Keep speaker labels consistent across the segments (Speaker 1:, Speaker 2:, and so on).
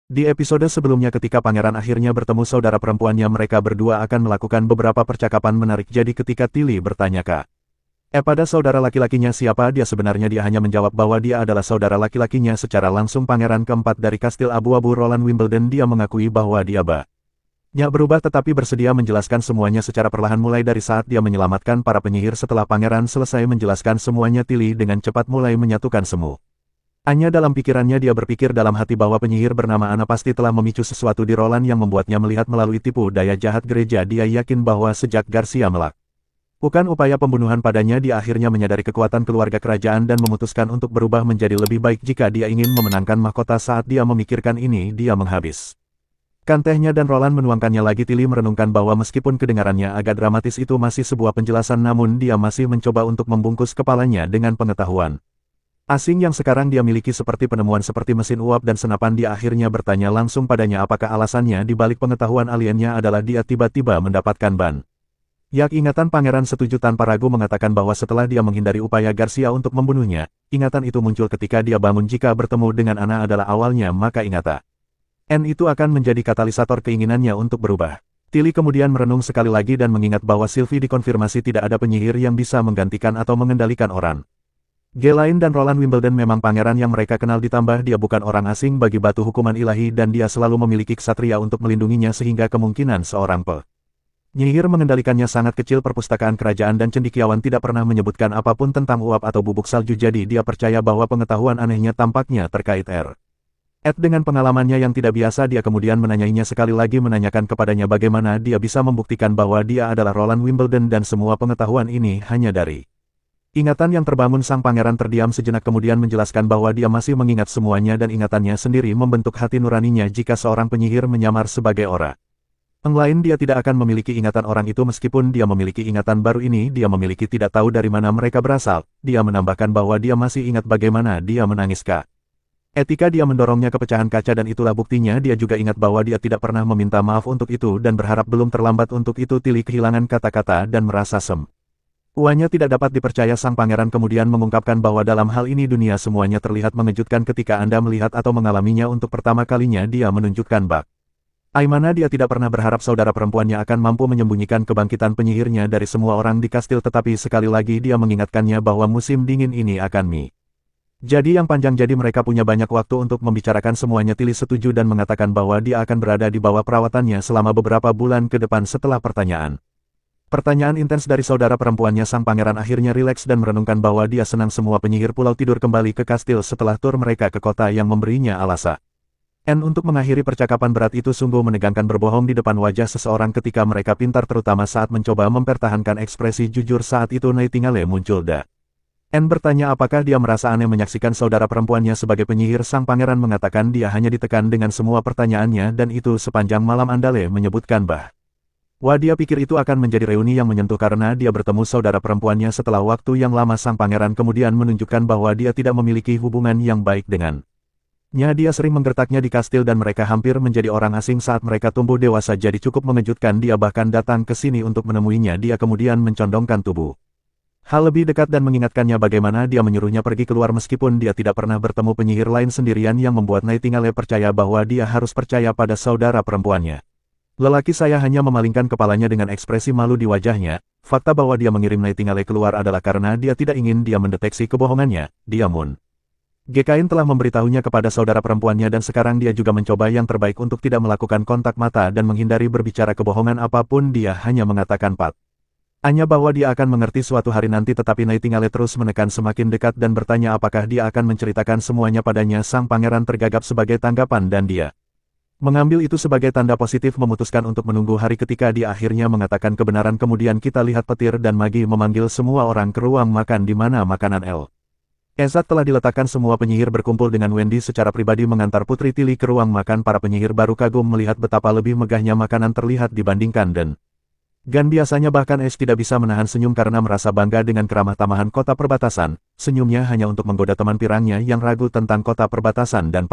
Speaker 1: Di episode sebelumnya ketika pangeran akhirnya bertemu saudara perempuannya, mereka berdua akan melakukan beberapa percakapan menarik. Jadi ketika Tilly bertanya pada saudara laki-lakinya siapa dia sebenarnya, dia hanya menjawab bahwa dia adalah saudara laki-lakinya. Secara langsung pangeran keempat dari kastil abu-abu Roland Wimbledon dia mengakui bahwa dia banyak berubah tetapi bersedia menjelaskan semuanya secara perlahan mulai dari saat dia menyelamatkan para penyihir. Setelah pangeran selesai menjelaskan semuanya, Tilly dengan cepat mulai menyatukan semua. Hanya dalam pikirannya dia berpikir dalam hati bahwa penyihir bernama Anna pasti telah memicu sesuatu di Roland yang membuatnya melihat melalui tipu daya jahat gereja. Dia yakin bahwa sejak Garcia melakukan upaya pembunuhan padanya, dia akhirnya menyadari kekuatan keluarga kerajaan dan memutuskan untuk berubah menjadi lebih baik jika dia ingin memenangkan mahkota. Saat dia memikirkan ini, dia menghabiskan tehnya dan Roland menuangkannya lagi. Tilly merenungkan bahwa meskipun kedengarannya agak dramatis itu masih sebuah penjelasan, namun dia masih mencoba untuk membungkus kepalanya dengan pengetahuan asing yang sekarang dia miliki seperti penemuan seperti mesin uap dan senapan. Dia akhirnya bertanya langsung padanya apakah alasannya di balik pengetahuan aliennya adalah dia tiba-tiba mendapatkan banyak ingatan. Pangeran setuju tanpa ragu mengatakan bahwa setelah dia menghindari upaya Garcia untuk membunuhnya, ingatan itu muncul ketika dia bangun. Jika bertemu dengan Anna adalah awalnya, maka ingatan itu akan menjadi katalisator keinginannya untuk berubah. Tilly kemudian merenung sekali lagi dan mengingat bahwa Sylvie dikonfirmasi tidak ada penyihir yang bisa menggantikan atau mengendalikan orang lain dan Roland Wimbledon memang pangeran yang mereka kenal, ditambah dia bukan orang asing bagi batu hukuman ilahi dan dia selalu memiliki ksatria untuk melindunginya sehingga kemungkinan seorang penyihir mengendalikannya sangat kecil. Perpustakaan kerajaan dan cendekiawan tidak pernah menyebutkan apapun tentang uap atau bubuk salju, jadi dia percaya bahwa pengetahuan anehnya tampaknya terkait dengan pengalamannya yang tidak biasa. Dia kemudian menanyainya sekali lagi, menanyakan kepadanya bagaimana dia bisa membuktikan bahwa dia adalah Roland Wimbledon dan semua pengetahuan ini hanya dari ingatan yang terbangun. Sang pangeran terdiam sejenak kemudian menjelaskan bahwa dia masih mengingat semuanya dan ingatannya sendiri membentuk hati nuraninya. Jika seorang penyihir menyamar sebagai orang lain, dia tidak akan memiliki ingatan orang itu. Meskipun dia memiliki ingatan baru ini, dia memiliki tidak tahu dari mana mereka berasal. Dia menambahkan bahwa dia masih ingat bagaimana dia menangis etika dia mendorongnya ke pecahan kaca dan itulah buktinya. Dia juga ingat bahwa dia tidak pernah meminta maaf untuk itu dan berharap belum terlambat untuk itu. Tilly kehilangan kata-kata dan merasa uanya tidak dapat dipercaya. Sang pangeran kemudian mengungkapkan bahwa dalam hal ini dunia semuanya terlihat mengejutkan ketika Anda melihat atau mengalaminya untuk pertama kalinya. Dia menunjukkan bagaimana dia tidak pernah berharap saudara perempuannya akan mampu menyembunyikan kebangkitan penyihirnya dari semua orang di kastil, tetapi sekali lagi dia mengingatkannya bahwa musim dingin ini akan jadi yang panjang, jadi mereka punya banyak waktu untuk membicarakan semuanya. Tilly setuju dan mengatakan bahwa dia akan berada di bawah perawatannya selama beberapa bulan ke depan. Setelah pertanyaan intens dari saudara perempuannya, sang pangeran akhirnya rileks dan merenungkan bahwa dia senang semua penyihir pulau tidur kembali ke kastil setelah tur mereka ke kota yang memberinya alasan untuk mengakhiri percakapan berat itu. Sungguh menegangkan berbohong di depan wajah seseorang ketika mereka pintar, terutama saat mencoba mempertahankan ekspresi jujur. Saat itu Nightingale muncul dan bertanya apakah dia merasa aneh menyaksikan saudara perempuannya sebagai penyihir. Sang pangeran mengatakan dia hanya ditekan dengan semua pertanyaannya dan itu sepanjang malam. Andale menyebutkan dia pikir itu akan menjadi reuni yang menyentuh karena dia bertemu saudara perempuannya setelah waktu yang lama. Sang pangeran kemudian menunjukkan bahwa dia tidak memiliki hubungan yang baik dengannya. Dia sering menggertaknya di kastil dan mereka hampir menjadi orang asing saat mereka tumbuh dewasa, jadi cukup mengejutkan. Dia bahkan datang ke sini untuk menemuinya. Dia kemudian mencondongkan tubuh hal lebih dekat dan mengingatkannya bagaimana dia menyuruhnya pergi keluar meskipun dia tidak pernah bertemu penyihir lain sendirian, yang membuat Nightingale percaya bahwa dia harus percaya pada saudara perempuannya. Lelaki saya hanya memalingkan kepalanya dengan ekspresi malu di wajahnya. Fakta bahwa dia mengirim Nightingale keluar adalah karena dia tidak ingin dia mendeteksi kebohongannya. Gekain telah memberitahunya kepada saudara perempuannya dan sekarang dia juga mencoba yang terbaik untuk tidak melakukan kontak mata dan menghindari berbicara kebohongan apapun. Dia hanya mengatakan hanya bahwa dia akan mengerti suatu hari nanti, tetapi Nightingale terus menekan semakin dekat dan bertanya apakah dia akan menceritakan semuanya padanya. Sang pangeran tergagap sebagai tanggapan dan dia mengambil itu sebagai tanda positif, memutuskan untuk menunggu hari ketika dia akhirnya mengatakan kebenaran. Kemudian kita lihat petir dan Magi memanggil semua orang ke ruang makan di mana makanan Ezat telah diletakkan. Semua penyihir berkumpul dengan Wendy secara pribadi mengantar Putri Tilly ke ruang makan. Para penyihir baru kagum melihat betapa lebih megahnya makanan terlihat dibandingkan Gan biasanya. Bahkan Ace tidak bisa menahan senyum karena merasa bangga dengan keramah tamahan kota perbatasan. Senyumnya hanya untuk menggoda teman pirangnya yang ragu tentang kota perbatasan dan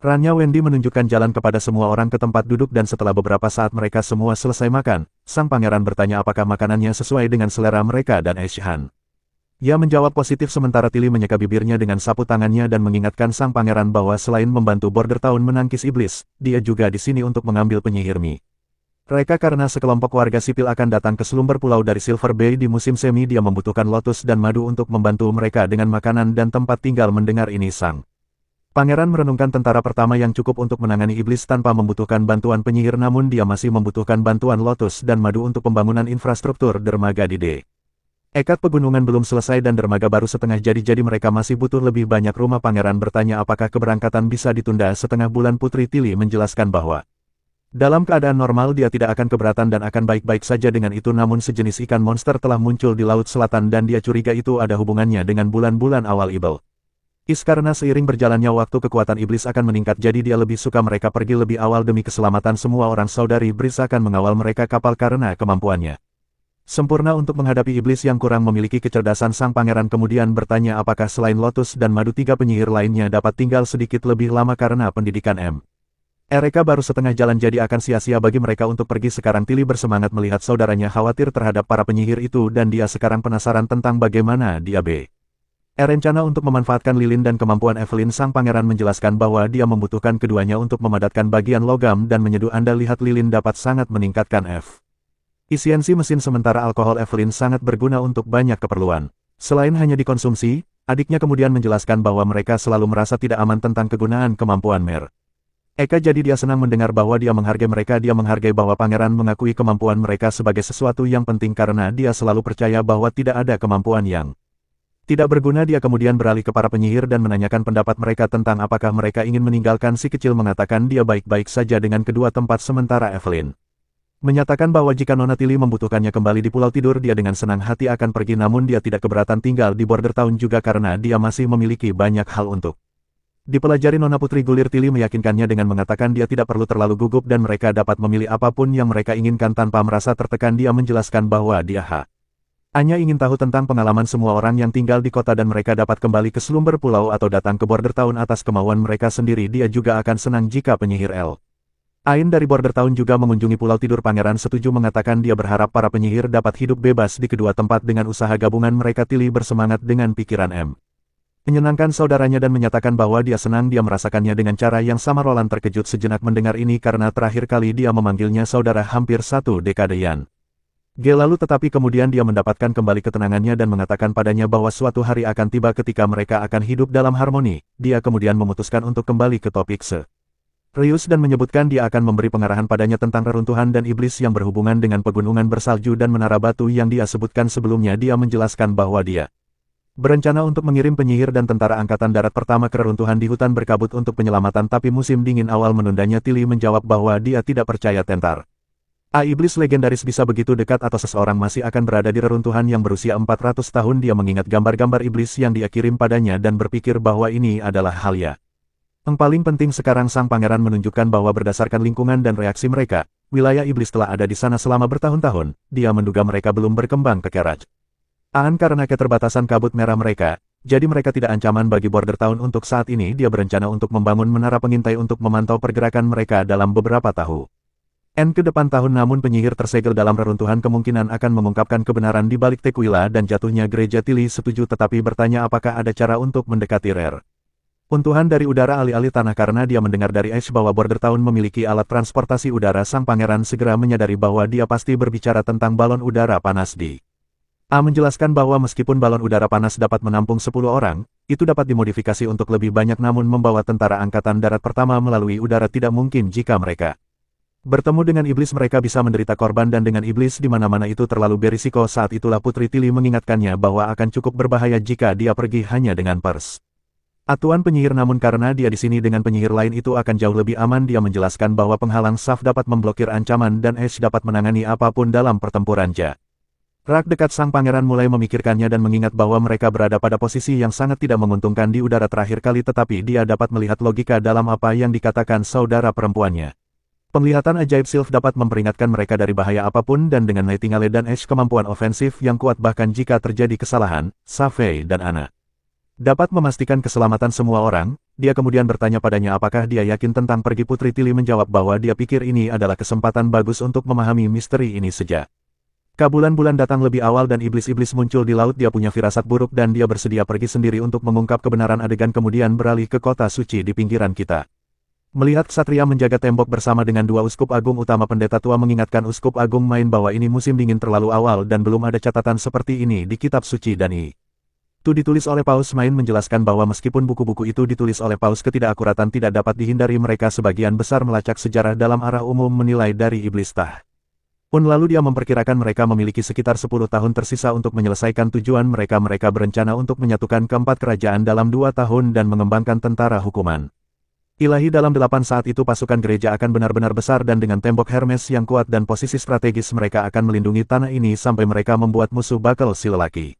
Speaker 1: Rannya Wendy menunjukkan jalan kepada semua orang ke tempat duduk dan setelah beberapa saat mereka semua selesai makan, sang pangeran bertanya apakah makanannya sesuai dengan selera mereka dan Aeshan Ia menjawab positif sementara Tilly menyeka bibirnya dengan sapu tangannya dan mengingatkan sang pangeran bahwa selain membantu Border Town menangkis iblis, dia juga di sini untuk mengambil penyihir Mi. Mereka karena sekelompok warga sipil akan datang ke selumber pulau dari Silver Bay di musim semi, dia membutuhkan lotus dan madu untuk membantu mereka dengan makanan dan tempat tinggal. Mendengar ini sang pangeran merenungkan tentara pertama yang cukup untuk menangani iblis tanpa membutuhkan bantuan penyihir, namun dia masih membutuhkan bantuan lotus dan madu untuk pembangunan infrastruktur dermaga di D. Ekat pegunungan belum selesai dan dermaga baru setengah jadi mereka masih butuh lebih banyak rumah. Pangeran bertanya apakah keberangkatan bisa ditunda setengah bulan. Putri Tilly menjelaskan bahwa dalam keadaan normal dia tidak akan keberatan dan akan baik-baik saja dengan itu, namun sejenis ikan monster telah muncul di Laut Selatan dan dia curiga itu ada hubungannya dengan bulan-bulan awal Ibel. Karena seiring berjalannya waktu kekuatan iblis akan meningkat, jadi dia lebih suka mereka pergi lebih awal demi keselamatan semua orang. Saudari Briss akan mengawal mereka kapal karena kemampuannya sempurna untuk menghadapi iblis yang kurang memiliki kecerdasan. Sang pangeran kemudian bertanya apakah selain lotus dan madu 3 penyihir lainnya dapat tinggal sedikit lebih lama karena pendidikan mereka baru setengah jalan, jadi akan sia-sia bagi mereka untuk pergi sekarang. Tilly bersemangat melihat saudaranya khawatir terhadap para penyihir itu dan dia sekarang penasaran tentang bagaimana dia rencana untuk memanfaatkan lilin dan kemampuan Evelyn. Sang pangeran menjelaskan bahwa dia membutuhkan keduanya untuk memadatkan bagian logam dan menyeduh. Anda lihat, lilin dapat sangat meningkatkan efisiensi mesin, sementara alkohol Evelyn sangat berguna untuk banyak keperluan. Selain hanya dikonsumsi, adiknya kemudian menjelaskan bahwa mereka selalu merasa tidak aman tentang kegunaan kemampuan jadi dia senang mendengar bahwa dia menghargai mereka. Dia menghargai bahwa pangeran mengakui kemampuan mereka sebagai sesuatu yang penting karena dia selalu percaya bahwa tidak ada kemampuan yang tidak berguna. Dia kemudian beralih ke para penyihir dan menanyakan pendapat mereka tentang apakah mereka ingin meninggalkan. Si kecil mengatakan dia baik-baik saja dengan kedua tempat, sementara Evelyn menyatakan bahwa jika Nona Tilly membutuhkannya kembali di Pulau Tidur, dia dengan senang hati akan pergi, namun dia tidak keberatan tinggal di Border Town juga karena dia masih memiliki banyak hal untuk dipelajari. Nona Putri Gulir Tilly meyakinkannya dengan mengatakan dia tidak perlu terlalu gugup dan mereka dapat memilih apapun yang mereka inginkan tanpa merasa tertekan. Dia menjelaskan bahwa dia hanya ingin tahu tentang pengalaman semua orang yang tinggal di kota dan mereka dapat kembali ke selumber pulau atau datang ke Border Town atas kemauan mereka sendiri. Dia juga akan senang jika penyihir Ain dari Border Town juga mengunjungi Pulau Tidur. Pangeran setuju, mengatakan dia berharap para penyihir dapat hidup bebas di kedua tempat dengan usaha gabungan mereka. Tilly bersemangat dengan pikiran menyenangkan saudaranya dan menyatakan bahwa dia senang dia merasakannya dengan cara yang sama. Roland terkejut sejenak mendengar ini karena terakhir kali dia memanggilnya saudara hampir 1 dekadean lalu, tetapi kemudian dia mendapatkan kembali ketenangannya dan mengatakan padanya bahwa suatu hari akan tiba ketika mereka akan hidup dalam harmoni. Dia kemudian memutuskan untuk kembali ke topik serius dan menyebutkan dia akan memberi pengarahan padanya tentang reruntuhan dan iblis yang berhubungan dengan pegunungan bersalju dan menara batu yang dia sebutkan sebelumnya. Dia menjelaskan bahwa dia berencana untuk mengirim penyihir dan tentara angkatan darat pertama ke reruntuhan di hutan berkabut untuk penyelamatan, tapi musim dingin awal menundanya. Tilly menjawab bahwa dia tidak percaya tentara iblis legendaris bisa begitu dekat atau seseorang masih akan berada di reruntuhan yang berusia 400 tahun. Dia mengingat gambar-gambar iblis yang dia kirim padanya dan berpikir bahwa ini adalah hal yang paling penting sekarang. Sang pangeran menunjukkan bahwa berdasarkan lingkungan dan reaksi mereka, wilayah iblis telah ada di sana selama bertahun-tahun. Dia menduga mereka belum berkembang ke kerajaan karena keterbatasan kabut merah mereka, jadi mereka tidak ancaman bagi Border Town untuk saat ini. Dia berencana untuk membangun menara pengintai untuk memantau pergerakan mereka dalam beberapa tahun ke depan tahun. Namun penyihir tersegel dalam reruntuhan kemungkinan akan mengungkapkan kebenaran di balik Tequila dan jatuhnya gereja. Tilly setuju tetapi bertanya apakah ada cara untuk mendekati reruntuhan dari udara alih-alih tanah karena dia mendengar dari Ash bahwa Border Town memiliki alat transportasi udara. Sang pangeran segera menyadari bahwa dia pasti berbicara tentang balon udara panas. Menjelaskan bahwa meskipun balon udara panas dapat menampung 10 orang, itu dapat dimodifikasi untuk lebih banyak, namun membawa tentara angkatan darat pertama melalui udara tidak mungkin. Jika mereka bertemu dengan iblis mereka bisa menderita korban dan dengan iblis di mana-mana itu terlalu berisiko. Saat itulah Putri Tilly mengingatkannya bahwa akan cukup berbahaya jika dia pergi hanya dengan atuan penyihir, namun karena dia di sini dengan penyihir lain itu akan jauh lebih aman. Dia menjelaskan bahwa penghalang saf dapat memblokir ancaman dan Ash dapat menangani apapun dalam pertempuran jarak dekat. Sang pangeran mulai memikirkannya dan mengingat bahwa mereka berada pada posisi yang sangat tidak menguntungkan di udara terakhir kali, tetapi dia dapat melihat logika dalam apa yang dikatakan saudara perempuannya. Penglihatan ajaib Sylph dapat memperingatkan mereka dari bahaya apapun dan dengan Nightingale dan Ash kemampuan ofensif yang kuat bahkan jika terjadi kesalahan, Safei dan Anna dapat memastikan keselamatan semua orang. Dia kemudian bertanya padanya apakah dia yakin tentang pergi. Putri Tilly menjawab bahwa dia pikir ini adalah kesempatan bagus untuk memahami misteri ini sejak Bulan-bulan datang lebih awal dan iblis-iblis muncul di laut. Dia punya firasat buruk dan dia bersedia pergi sendiri untuk mengungkap kebenaran adegan kemudian beralih ke kota suci di pinggiran kita. Melihat ksatria menjaga tembok bersama dengan dua uskup agung utama, pendeta tua mengingatkan uskup agung main bahwa ini musim dingin terlalu awal dan belum ada catatan seperti ini di kitab suci dan itu ditulis oleh Paus Main menjelaskan bahwa meskipun buku-buku itu ditulis oleh Paus, ketidakakuratan tidak dapat dihindari. Mereka sebagian besar melacak sejarah dalam arah umum menilai dari iblis tah. Lalu dia memperkirakan mereka memiliki sekitar 10 tahun tersisa untuk menyelesaikan tujuan mereka. Mereka berencana untuk menyatukan keempat kerajaan dalam 2 tahun dan mengembangkan tentara hukuman ilahi. Dalam 8 saat itu pasukan gereja akan benar-benar besar dan dengan tembok Hermes yang kuat dan posisi strategis mereka akan melindungi tanah ini sampai mereka membuat musuh bakal si lelaki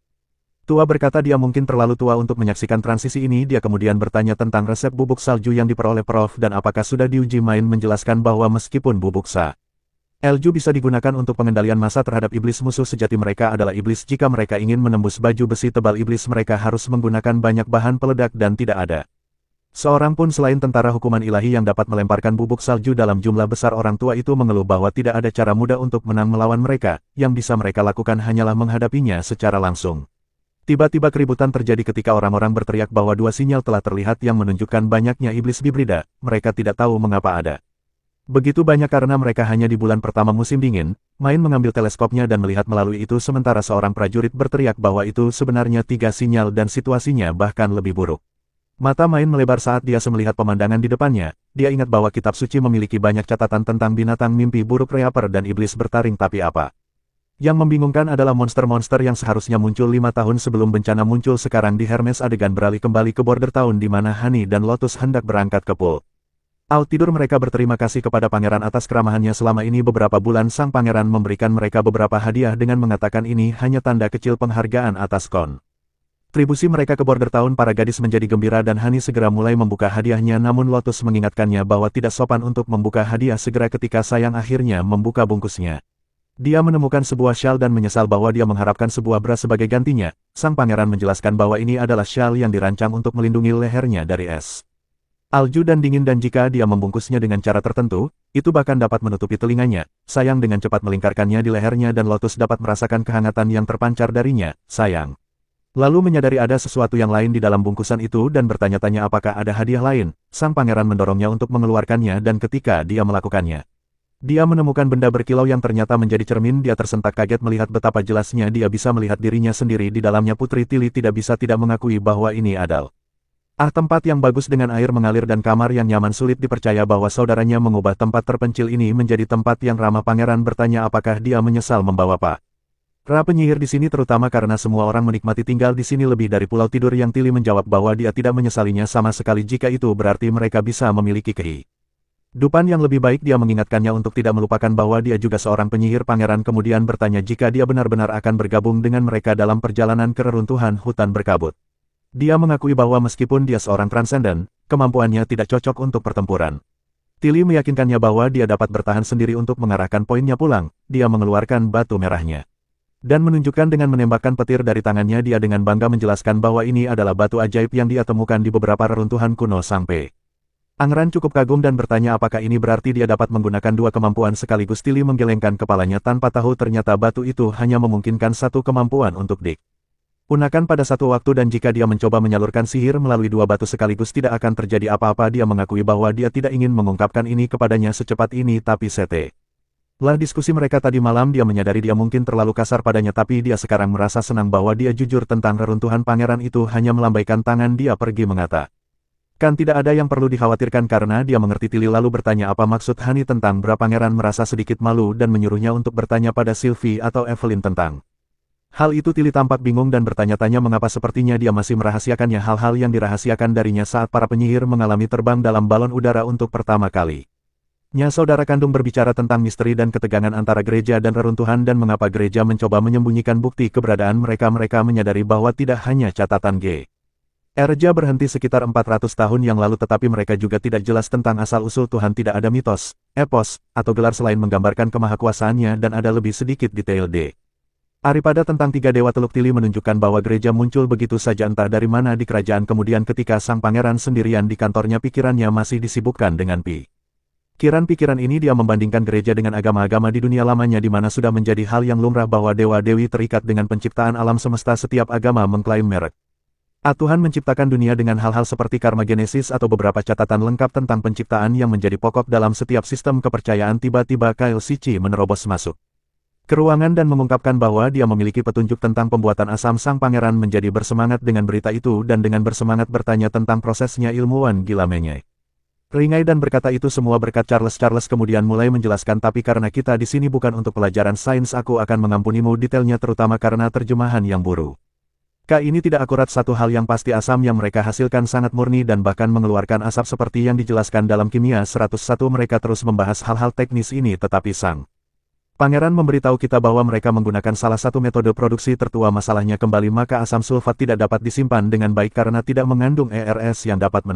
Speaker 1: tua berkata dia mungkin terlalu tua untuk menyaksikan transisi ini. Dia kemudian bertanya tentang resep bubuk salju yang diperoleh Prof dan apakah sudah diuji. Main menjelaskan bahwa meskipun bubuk salju bisa digunakan untuk pengendalian massa terhadap iblis, musuh sejati mereka adalah iblis. Jika mereka ingin menembus baju besi tebal iblis, mereka harus menggunakan banyak bahan peledak dan tidak ada seorang pun selain tentara hukuman ilahi yang dapat melemparkan bubuk salju dalam jumlah besar. Orang tua itu mengeluh bahwa tidak ada cara mudah untuk menang melawan mereka. Yang bisa mereka lakukan hanyalah menghadapinya secara langsung. Tiba-tiba keributan terjadi ketika orang-orang berteriak bahwa 2 sinyal telah terlihat yang menunjukkan banyaknya iblis hibrida. Mereka tidak tahu mengapa ada begitu banyak karena mereka hanya di bulan pertama musim dingin. Main mengambil teleskopnya dan melihat melalui itu sementara seorang prajurit berteriak bahwa itu sebenarnya 3 sinyal dan situasinya bahkan lebih buruk. Mata Main melebar saat dia melihat pemandangan di depannya. Dia ingat bahwa kitab suci memiliki banyak catatan tentang binatang mimpi buruk, Reaper dan iblis bertaring, tapi apa yang membingungkan adalah monster-monster yang seharusnya muncul 5 tahun sebelum bencana muncul sekarang di Hermes. Adegan beralih kembali ke border town di mana Honey dan Lotus hendak berangkat ke pool tidur. Mereka berterima kasih kepada pangeran atas keramahannya selama ini beberapa bulan. Sang pangeran memberikan mereka beberapa hadiah dengan mengatakan ini hanya tanda kecil penghargaan atas kontribusi mereka ke border town. Para gadis menjadi gembira dan Honey segera mulai membuka hadiahnya, namun Lotus mengingatkannya bahwa tidak sopan untuk membuka hadiah segera ketika Sayang akhirnya membuka bungkusnya. Dia menemukan sebuah syal dan menyesal bahwa dia mengharapkan sebuah bra sebagai gantinya. Sang pangeran menjelaskan bahwa ini adalah syal yang dirancang untuk melindungi lehernya dari es alju dan dingin, dan jika dia membungkusnya dengan cara tertentu, itu bahkan dapat menutupi telinganya. Sayang dengan cepat melingkarkannya di lehernya dan Lotus dapat merasakan kehangatan yang terpancar darinya. Sayang lalu menyadari ada sesuatu yang lain di dalam bungkusan itu dan bertanya-tanya apakah ada hadiah lain. Sang pangeran mendorongnya untuk mengeluarkannya dan ketika dia melakukannya, dia menemukan benda berkilau yang ternyata menjadi cermin. Dia tersentak kaget melihat betapa jelasnya dia bisa melihat dirinya sendiri di dalamnya. Putri Tilly tidak bisa tidak mengakui bahwa ini adalah tempat yang bagus dengan air mengalir dan kamar yang nyaman. Sulit dipercaya bahwa saudaranya mengubah tempat terpencil ini menjadi tempat yang ramah. Pangeran bertanya apakah dia menyesal membawa para penyihir di sini, terutama karena semua orang menikmati tinggal di sini lebih dari pulau tidur. Yang Tilly menjawab bahwa dia tidak menyesalinya sama sekali jika itu berarti mereka bisa memiliki kehidupan yang lebih baik. Dia mengingatkannya untuk tidak melupakan bahwa dia juga seorang penyihir. Pangeran kemudian bertanya jika dia benar-benar akan bergabung dengan mereka dalam perjalanan ke reruntuhan hutan berkabut. Dia mengakui bahwa meskipun dia seorang transenden, kemampuannya tidak cocok untuk pertempuran. Tilly meyakinkannya bahwa dia dapat bertahan sendiri untuk mengarahkan poinnya pulang. Dia mengeluarkan batu merahnya dan menunjukkan dengan menembakkan petir dari tangannya. Dia dengan bangga menjelaskan bahwa ini adalah batu ajaib yang dia temukan di beberapa reruntuhan kuno. Sampai Pangeran cukup kagum dan bertanya apakah ini berarti dia dapat menggunakan 2 kemampuan sekaligus. Tilly menggelengkan kepalanya tanpa tahu ternyata batu itu hanya memungkinkan 1 kemampuan untuk digunakan pada satu waktu, dan jika dia mencoba menyalurkan sihir melalui 2 batu sekaligus tidak akan terjadi apa-apa. Dia mengakui bahwa dia tidak ingin mengungkapkan ini kepadanya secepat ini, tapi setelah diskusi mereka tadi malam dia menyadari dia mungkin terlalu kasar padanya, tapi dia sekarang merasa senang bahwa dia jujur tentang reruntuhan. Pangeran itu hanya melambaikan tangan. Dia pergi mengatakan tidak ada yang perlu dikhawatirkan karena dia mengerti. Tilly lalu bertanya apa maksud Honey tentang bra. Pangeran merasa sedikit malu dan menyuruhnya untuk bertanya pada Sylvie atau Evelyn tentang hal itu. Tilly tampak bingung dan bertanya-tanya mengapa sepertinya dia masih merahasiakannya. Hal-hal yang dirahasiakan darinya saat para penyihir mengalami terbang dalam balon udara untuk pertama kalinya. Saudara kandung berbicara tentang misteri dan ketegangan antara gereja dan reruntuhan dan mengapa gereja mencoba menyembunyikan bukti keberadaan mereka. Mereka menyadari bahwa tidak hanya catatan Erja berhenti sekitar 400 tahun yang lalu, tetapi mereka juga tidak jelas tentang asal-usul Tuhan. Tidak ada mitos, epos, atau gelar selain menggambarkan kemahakuasaannya dan ada lebih sedikit detail daripada tentang 3 dewa Teluk. Tilly menunjukkan bahwa gereja muncul begitu saja entah dari mana di kerajaan. Kemudian ketika sang pangeran sendirian di kantornya, pikirannya masih disibukkan dengan Pikiran ini dia membandingkan gereja dengan agama-agama di dunia lamanya di mana sudah menjadi hal yang lumrah bahwa dewa-dewi terikat dengan penciptaan alam semesta. Setiap agama mengklaim merek. Tuhan menciptakan dunia dengan hal-hal seperti karma genesis atau beberapa catatan lengkap tentang penciptaan yang menjadi pokok dalam setiap sistem kepercayaan. Tiba-tiba Kyle Sichi menerobos masuk ke ruangan dan mengungkapkan bahwa dia memiliki petunjuk tentang pembuatan asam. Sang pangeran menjadi bersemangat dengan berita itu dan dengan bersemangat bertanya tentang prosesnya. Ilmuwan gila menyai ringai dan berkata itu semua berkat Charles. Charles kemudian mulai menjelaskan, tapi karena kita di sini bukan untuk pelajaran sains, aku akan mengampunimu detailnya terutama karena terjemahan yang buruk. Ini tidak akurat. Satu hal yang pasti, asam yang mereka hasilkan sangat murni dan bahkan mengeluarkan asap seperti yang dijelaskan dalam kimia 101. Mereka terus membahas hal-hal teknis ini tetapi sang pangeran memberitahu kita bahwa mereka menggunakan salah satu metode produksi tertua. Masalahnya kembali, maka asam sulfat tidak dapat disimpan dengan baik karena tidak mengandung ERS yang dapat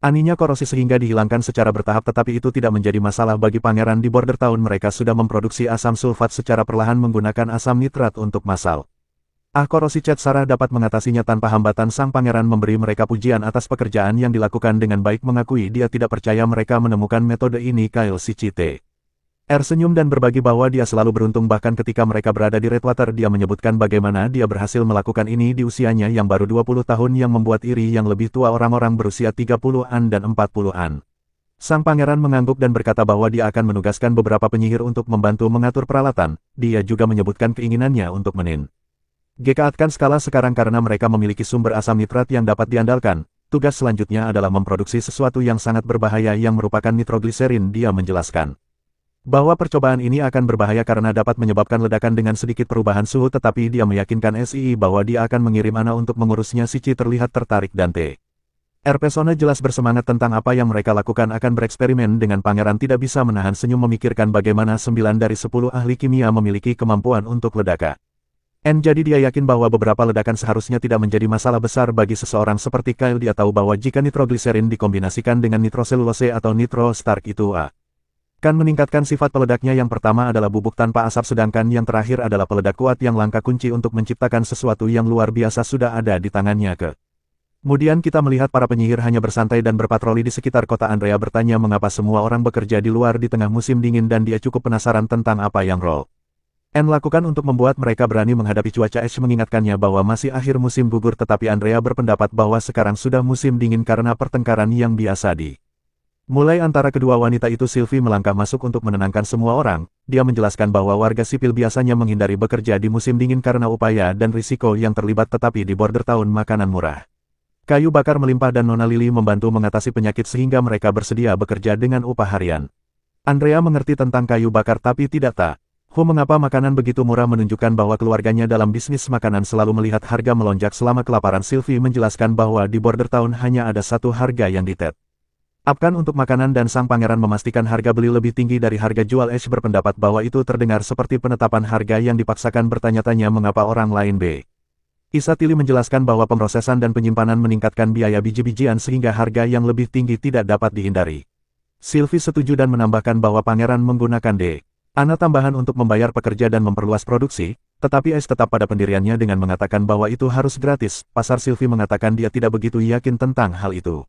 Speaker 1: aninya korosi sehingga dihilangkan secara bertahap, tetapi itu tidak menjadi masalah bagi pangeran. Di Border Town mereka sudah memproduksi asam sulfat secara perlahan menggunakan asam nitrat untuk massal. Korosi cat Sarah dapat mengatasinya tanpa hambatan. Sang pangeran memberi mereka pujian atas pekerjaan yang dilakukan dengan baik, mengakui dia tidak percaya mereka menemukan metode ini. Kyle Sichi senyum dan berbagi bahwa dia selalu beruntung bahkan ketika mereka berada di Redwater. Dia menyebutkan bagaimana dia berhasil melakukan ini di usianya yang baru 20 tahun yang membuat iri yang lebih tua orang-orang berusia 30-an dan 40-an. Sang pangeran mengangguk dan berkata bahwa dia akan menugaskan beberapa penyihir untuk membantu mengatur peralatan. Dia juga menyebutkan keinginannya untuk GK-atkan skala sekarang karena mereka memiliki sumber asam nitrat yang dapat diandalkan. Tugas selanjutnya adalah memproduksi sesuatu yang sangat berbahaya yang merupakan nitrogliserin. Dia menjelaskan bahwa percobaan ini akan berbahaya karena dapat menyebabkan ledakan dengan sedikit perubahan suhu, tetapi dia meyakinkan SII bahwa dia akan mengirim Ana untuk mengurusnya. Sichi terlihat tertarik dan Persona jelas bersemangat tentang apa yang mereka lakukan akan bereksperimen dengan pangeran. Tidak bisa menahan senyum memikirkan bagaimana 9 dari 10 ahli kimia memiliki kemampuan untuk ledakan. Jadi dia yakin bahwa beberapa ledakan seharusnya tidak menjadi masalah besar bagi seseorang seperti Kyle. Dia tahu bahwa jika nitrogliserin dikombinasikan dengan nitroselulose atau nitrostarch itu akan meningkatkan sifat peledaknya. Yang pertama adalah bubuk tanpa asap, sedangkan yang terakhir adalah peledak kuat yang langka. Kunci untuk menciptakan sesuatu yang luar biasa sudah ada di tangannya. Kemudian kita melihat para penyihir hanya bersantai dan berpatroli di sekitar kota. Andrea bertanya mengapa semua orang bekerja di luar di tengah musim dingin dan dia cukup penasaran tentang apa yang lakukan untuk membuat mereka berani menghadapi cuaca es. Mengingatkannya bahwa masih akhir musim gugur, tetapi Andrea berpendapat bahwa sekarang sudah musim dingin karena pertengkaran yang biasa mulai antara kedua wanita itu. Sylvie melangkah masuk untuk menenangkan semua orang. Dia menjelaskan bahwa warga sipil biasanya menghindari bekerja di musim dingin karena upaya dan risiko yang terlibat, tetapi di Border Town makanan murah, kayu bakar melimpah dan Nona Lily membantu mengatasi penyakit sehingga mereka bersedia bekerja dengan upah harian. Andrea mengerti tentang kayu bakar tapi tidak tahu mengapa makanan begitu murah, menunjukkan bahwa keluarganya dalam bisnis makanan selalu melihat harga melonjak selama kelaparan. Sylvie menjelaskan bahwa di Border Town hanya ada satu harga yang ditetapkan untuk makanan dan sang pangeran memastikan harga beli lebih tinggi dari harga jual. Ash berpendapat bahwa itu terdengar seperti penetapan harga yang dipaksakan. Bertanya-tanya mengapa orang lain Isa Tilly menjelaskan bahwa pemrosesan dan penyimpanan meningkatkan biaya biji-bijian sehingga harga yang lebih tinggi tidak dapat dihindari. Sylvie setuju dan menambahkan bahwa pangeran menggunakan Ana tambahan untuk membayar pekerja dan memperluas produksi, tetapi Ash tetap pada pendiriannya dengan mengatakan bahwa itu harus gratis. Pasar. Sylvie mengatakan dia tidak begitu yakin tentang hal itu.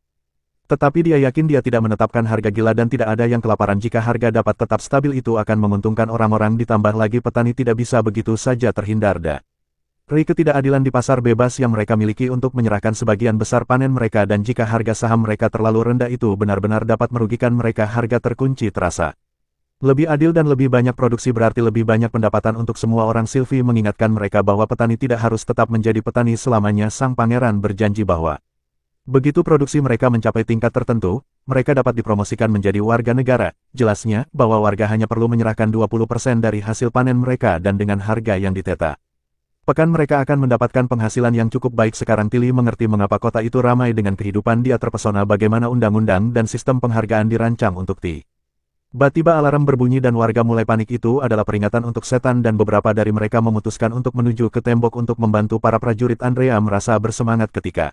Speaker 1: Tetapi dia yakin dia tidak menetapkan harga gila dan tidak ada yang kelaparan. Jika harga dapat tetap stabil itu akan menguntungkan orang-orang, ditambah lagi petani tidak bisa begitu saja terhindar dari ketidakadilan di pasar bebas yang mereka miliki untuk menyerahkan sebagian besar panen mereka, dan jika harga saham mereka terlalu rendah itu benar-benar dapat merugikan mereka. Harga terkunci terasa lebih adil dan lebih banyak produksi berarti lebih banyak pendapatan untuk semua orang. Sylvie mengingatkan mereka bahwa petani tidak harus tetap menjadi petani selamanya. Sang pangeran berjanji bahwa begitu produksi mereka mencapai tingkat tertentu, mereka dapat dipromosikan menjadi warga negara. Jelasnya, bahwa warga hanya perlu menyerahkan 20% dari hasil panen mereka dan dengan harga yang ditetapkan mereka akan mendapatkan penghasilan yang cukup baik. Sekarang Tilly mengerti mengapa kota itu ramai dengan kehidupan. Dia terpesona bagaimana undang-undang dan sistem penghargaan dirancang untuk tiba-tiba alarm berbunyi dan warga mulai panik. Itu adalah peringatan untuk setan dan beberapa dari mereka memutuskan untuk menuju ke tembok untuk membantu para prajurit. Andrea merasa bersemangat ketika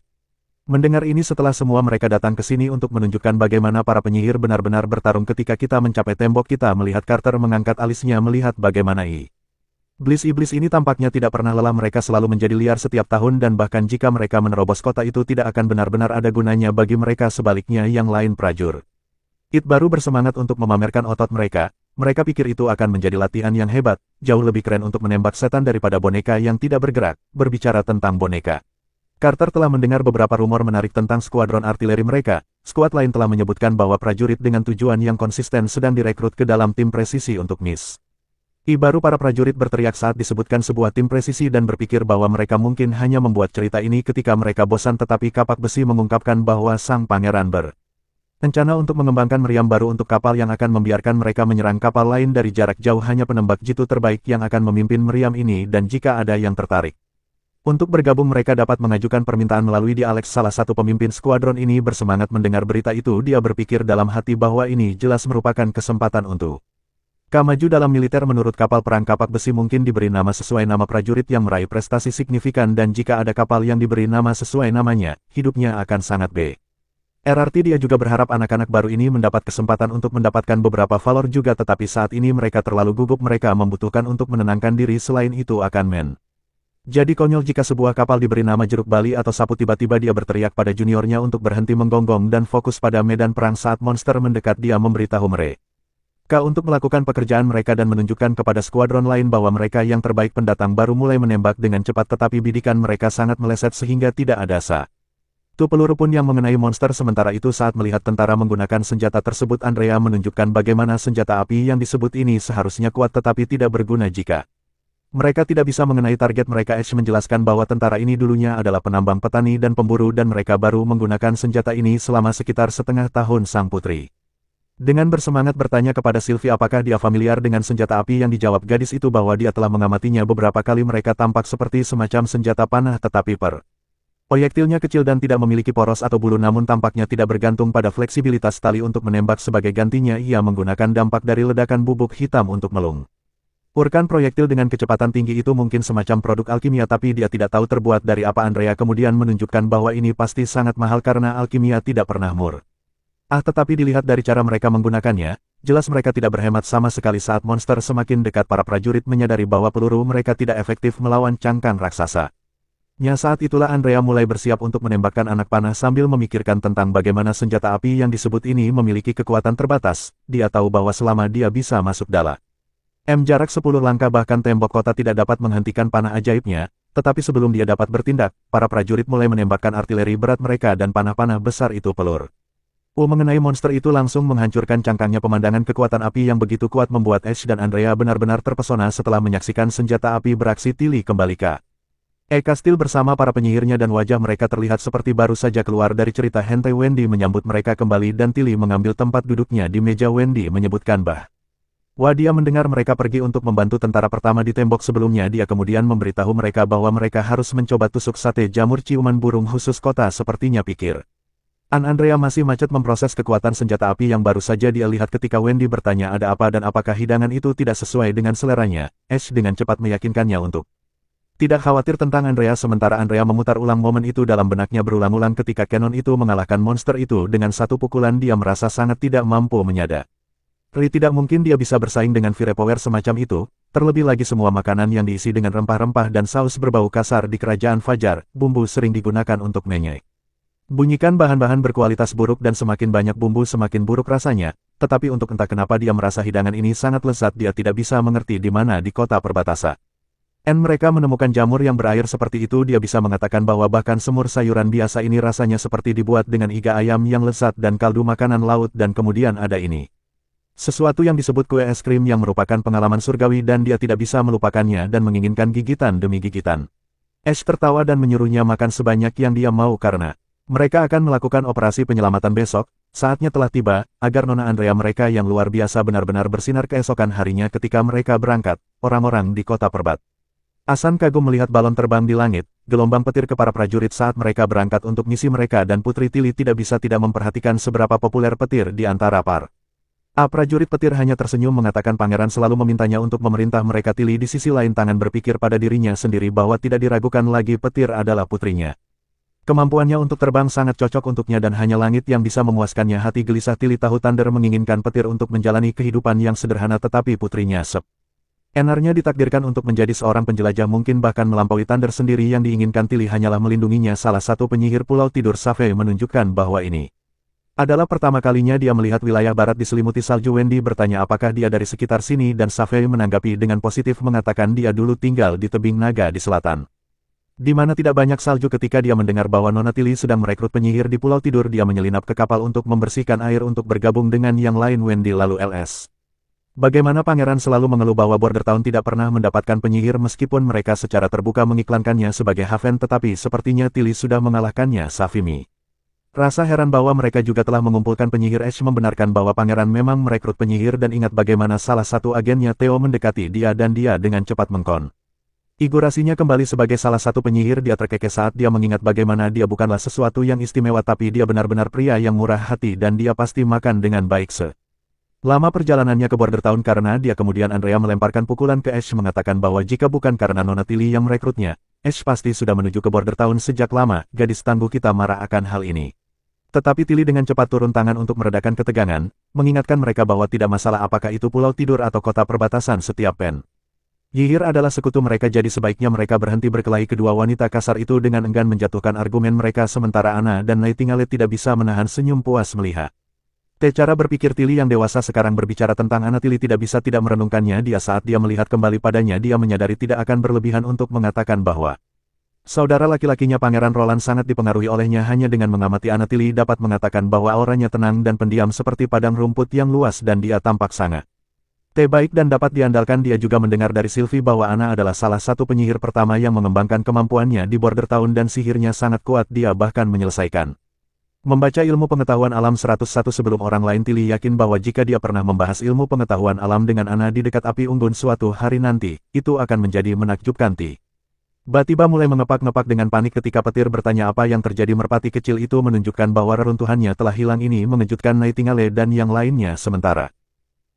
Speaker 1: mendengar ini. Setelah semua mereka datang ke sini untuk menunjukkan bagaimana para penyihir benar-benar bertarung. Ketika kita mencapai tembok kita melihat Carter mengangkat alisnya melihat bagaimana iblis ini tampaknya tidak pernah lelah. Mereka selalu menjadi liar setiap tahun dan bahkan jika mereka menerobos kota itu tidak akan benar-benar ada gunanya bagi mereka. Sebaliknya yang lain prajurit It baru bersemangat untuk memamerkan otot mereka. Mereka pikir itu akan menjadi latihan yang hebat, jauh lebih keren untuk menembak setan daripada boneka yang tidak bergerak. Berbicara tentang boneka, Carter telah mendengar beberapa rumor menarik tentang skuadron artileri mereka. Skuad lain telah menyebutkan bahwa prajurit dengan tujuan yang konsisten sedang direkrut ke dalam tim presisi untuk Miss. Baru para prajurit berteriak saat disebutkan sebuah tim presisi dan berpikir bahwa mereka mungkin hanya membuat cerita ini ketika mereka bosan, tetapi kapak besi mengungkapkan bahwa sang pangeran rencana untuk mengembangkan meriam baru untuk kapal yang akan membiarkan mereka menyerang kapal lain dari jarak jauh. Hanya penembak jitu terbaik yang akan memimpin meriam ini, dan jika ada yang tertarik untuk bergabung mereka dapat mengajukan permintaan melalui di Alex. Salah satu pemimpin skuadron ini bersemangat mendengar berita itu. Dia berpikir dalam hati bahwa ini jelas merupakan kesempatan untuk maju dalam militer. Menurut kapal perang, kapak besi mungkin diberi nama sesuai nama prajurit yang meraih prestasi signifikan, dan jika ada kapal yang diberi nama sesuai namanya, hidupnya akan sangat berarti. Dia juga berharap anak-anak baru ini mendapat kesempatan untuk mendapatkan beberapa valor juga, tetapi saat ini mereka terlalu gugup. Mereka membutuhkan untuk menenangkan diri, selain itu akan jadi konyol jika sebuah kapal diberi nama jeruk bali atau sapu. Tiba-tiba dia berteriak pada juniornya untuk berhenti menggonggong dan fokus pada medan perang. Saat monster mendekat, dia memberitahu mereka untuk melakukan pekerjaan mereka dan menunjukkan kepada skuadron lain bahwa mereka yang terbaik. Pendatang baru mulai menembak dengan cepat, tetapi bidikan mereka sangat meleset sehingga tidak ada satu peluru pun yang mengenai monster. Sementara itu, saat melihat tentara menggunakan senjata tersebut, Andrea menunjukkan bagaimana senjata api yang disebut ini seharusnya kuat tetapi tidak berguna jika mereka tidak bisa mengenai target mereka. Ash menjelaskan bahwa tentara ini dulunya adalah penambang, petani, dan pemburu, dan mereka baru menggunakan senjata ini selama sekitar setengah tahun. Sang putri dengan bersemangat bertanya kepada Sylvie apakah dia familiar dengan senjata api. Yang dijawab gadis itu bahwa dia telah mengamatinya beberapa kali. Mereka tampak seperti semacam senjata panah, tetapi proyektilnya kecil dan tidak memiliki poros atau bulu, namun tampaknya tidak bergantung pada fleksibilitas tali untuk menembak. Sebagai gantinya, ia menggunakan dampak dari ledakan bubuk hitam untuk melungurkan proyektil dengan kecepatan tinggi. Itu mungkin semacam produk alkimia, tapi dia tidak tahu terbuat dari apa. Andrea kemudian menunjukkan bahwa ini pasti sangat mahal karena alkimia tidak pernah murah. Tetapi dilihat dari cara mereka menggunakannya, jelas mereka tidak berhemat sama sekali. Saat monster semakin dekat, para prajurit menyadari bahwa peluru mereka tidak efektif melawan cangkang raksasa. Saat itulah Andrea mulai bersiap untuk menembakkan anak panah sambil memikirkan tentang bagaimana senjata api yang disebut ini memiliki kekuatan terbatas. Dia tahu bahwa selama dia bisa masuk dalam jarak 10 langkah, bahkan tembok kota tidak dapat menghentikan panah ajaibnya. Tetapi sebelum dia dapat bertindak, para prajurit mulai menembakkan artileri berat mereka, dan panah-panah besar itu peluru mengenai monster itu langsung menghancurkan cangkangnya. Pemandangan kekuatan api yang begitu kuat membuat Ash dan Andrea benar-benar terpesona setelah menyaksikan senjata api beraksi. Tilly kembali ke kastil bersama para penyihirnya dan wajah mereka terlihat seperti baru saja keluar dari cerita hentai. Wendy menyambut mereka kembali dan Tilly mengambil tempat duduknya di meja. Wendy menyebutkan bahwa dia mendengar mereka pergi untuk membantu tentara pertama di tembok sebelumnya. Dia kemudian memberitahu mereka bahwa mereka harus mencoba tusuk sate jamur ciuman burung khusus kota. Sepertinya pikir Andrea masih macet memproses kekuatan senjata api yang baru saja dia lihat. Ketika Wendy bertanya ada apa dan apakah hidangan itu tidak sesuai dengan seleranya, Ash dengan cepat meyakinkannya untuk tidak khawatir tentang Andrea. Sementara Andrea memutar ulang momen itu dalam benaknya berulang-ulang. Ketika Canon itu mengalahkan monster itu dengan satu pukulan, dia merasa sangat tidak mampu menyadari. Tidak mungkin dia bisa bersaing dengan firepower semacam itu, terlebih lagi semua makanan yang diisi dengan rempah-rempah dan saus berbau kasar di kerajaan Fajar. Bumbu sering digunakan untuk bunyikan bahan-bahan berkualitas buruk, dan semakin banyak bumbu semakin buruk rasanya. Tetapi untuk entah kenapa dia merasa hidangan ini sangat lezat. Dia tidak bisa mengerti di mana di kota perbatasan mereka menemukan jamur yang berair seperti itu. Dia bisa mengatakan bahwa bahkan semur sayuran biasa ini rasanya seperti dibuat dengan iga ayam yang lezat dan kaldu makanan laut. Dan kemudian ada ini, sesuatu yang disebut kue es krim yang merupakan pengalaman surgawi, dan dia tidak bisa melupakannya dan menginginkan gigitan demi gigitan. Ash tertawa dan menyuruhnya makan sebanyak yang dia mau karena mereka akan melakukan operasi penyelamatan besok. Saatnya telah tiba, agar Nona Andrea mereka yang luar biasa benar-benar bersinar keesokan harinya. Ketika mereka berangkat, orang-orang di kota perbatasan kagum melihat balon terbang di langit, gelombang petir ke para prajurit saat mereka berangkat untuk misi mereka, dan Putri Tilly tidak bisa tidak memperhatikan seberapa populer petir di antara para prajurit. Petir hanya tersenyum mengatakan pangeran selalu memintanya untuk memerintah mereka. Tilly di sisi lain tangan berpikir pada dirinya sendiri bahwa tidak diragukan lagi petir adalah putrinya. Kemampuannya untuk terbang sangat cocok untuknya dan hanya langit yang bisa memuaskannya. Hati gelisah Tilly tahu Thunder menginginkan petir untuk menjalani kehidupan yang sederhana, tetapi putrinya enarnya ditakdirkan untuk menjadi seorang penjelajah, mungkin bahkan melampaui Thunder sendiri. Yang diinginkan Tilly hanyalah melindunginya. Salah satu penyihir Pulau Tidur Save menunjukkan bahwa ini Adalah pertama kalinya dia melihat wilayah barat diselimuti salju. Wendy bertanya apakah dia dari sekitar sini dan Safei menanggapi dengan positif mengatakan dia dulu tinggal di tebing naga di selatan. Di mana tidak banyak salju. Ketika dia mendengar bahwa Nona Tilly sedang merekrut penyihir di Pulau Tidur, dia menyelinap ke kapal untuk membersihkan air untuk bergabung dengan yang lain. Wendy lalu LS. Bagaimana pangeran selalu mengeluh bahwa Bordertown tidak pernah mendapatkan penyihir meskipun mereka secara terbuka mengiklankannya sebagai haven, tetapi sepertinya Tilly sudah mengalahkannya. Safimi rasa heran bahwa mereka juga telah mengumpulkan penyihir. Ash membenarkan bahwa pangeran memang merekrut penyihir dan ingat bagaimana salah satu agennya Theo mendekati dia dan dia dengan cepat mengkonfigurasinya kembali sebagai salah satu penyihir. Dia terkekeh saat dia mengingat bagaimana dia bukanlah sesuatu yang istimewa, tapi dia benar-benar pria yang murah hati dan dia pasti makan dengan baik selama perjalanannya ke Bordertown. Karena dia kemudian Andrea melemparkan pukulan ke Ash mengatakan bahwa jika bukan karena Nona Tilly yang merekrutnya, Ash pasti sudah menuju ke Bordertown sejak lama. Gadis tangguh kita marah akan hal ini. Tetapi Tilly dengan cepat turun tangan untuk meredakan ketegangan, mengingatkan mereka bahwa tidak masalah apakah itu Pulau Tidur atau kota perbatasan. Setiap penyihir adalah sekutu mereka, jadi sebaiknya mereka berhenti berkelahi. Kedua wanita kasar itu dengan enggan menjatuhkan argumen mereka, sementara Anna dan Nightingale tidak bisa menahan senyum puas melihat cara berpikir Tilly yang dewasa sekarang berbicara tentang Anna. Tilly tidak bisa tidak merenungkannya. Saat dia melihat kembali padanya, dia menyadari tidak akan berlebihan untuk mengatakan bahwa saudara laki-lakinya Pangeran Roland sangat dipengaruhi olehnya. Hanya dengan mengamati Anna, Tilly dapat mengatakan bahwa auranya tenang dan pendiam seperti padang rumput yang luas dan dia tampak sangat baik dan dapat diandalkan. Dia juga mendengar dari Sylvie bahwa Anna adalah salah satu penyihir pertama yang mengembangkan kemampuannya di Bordertown dan sihirnya sangat kuat. Dia bahkan menyelesaikan membaca ilmu pengetahuan alam 101 sebelum orang lain. Tilly yakin bahwa jika dia pernah membahas ilmu pengetahuan alam dengan Anna di dekat api unggun suatu hari nanti, itu akan menjadi menakjubkan. Tiba-tiba mulai mengepak-ngepak dengan panik ketika petir bertanya apa yang terjadi. Merpati kecil itu menunjukkan bahwa reruntuhannya telah hilang. Ini mengejutkan Nightingale dan yang lainnya. Sementara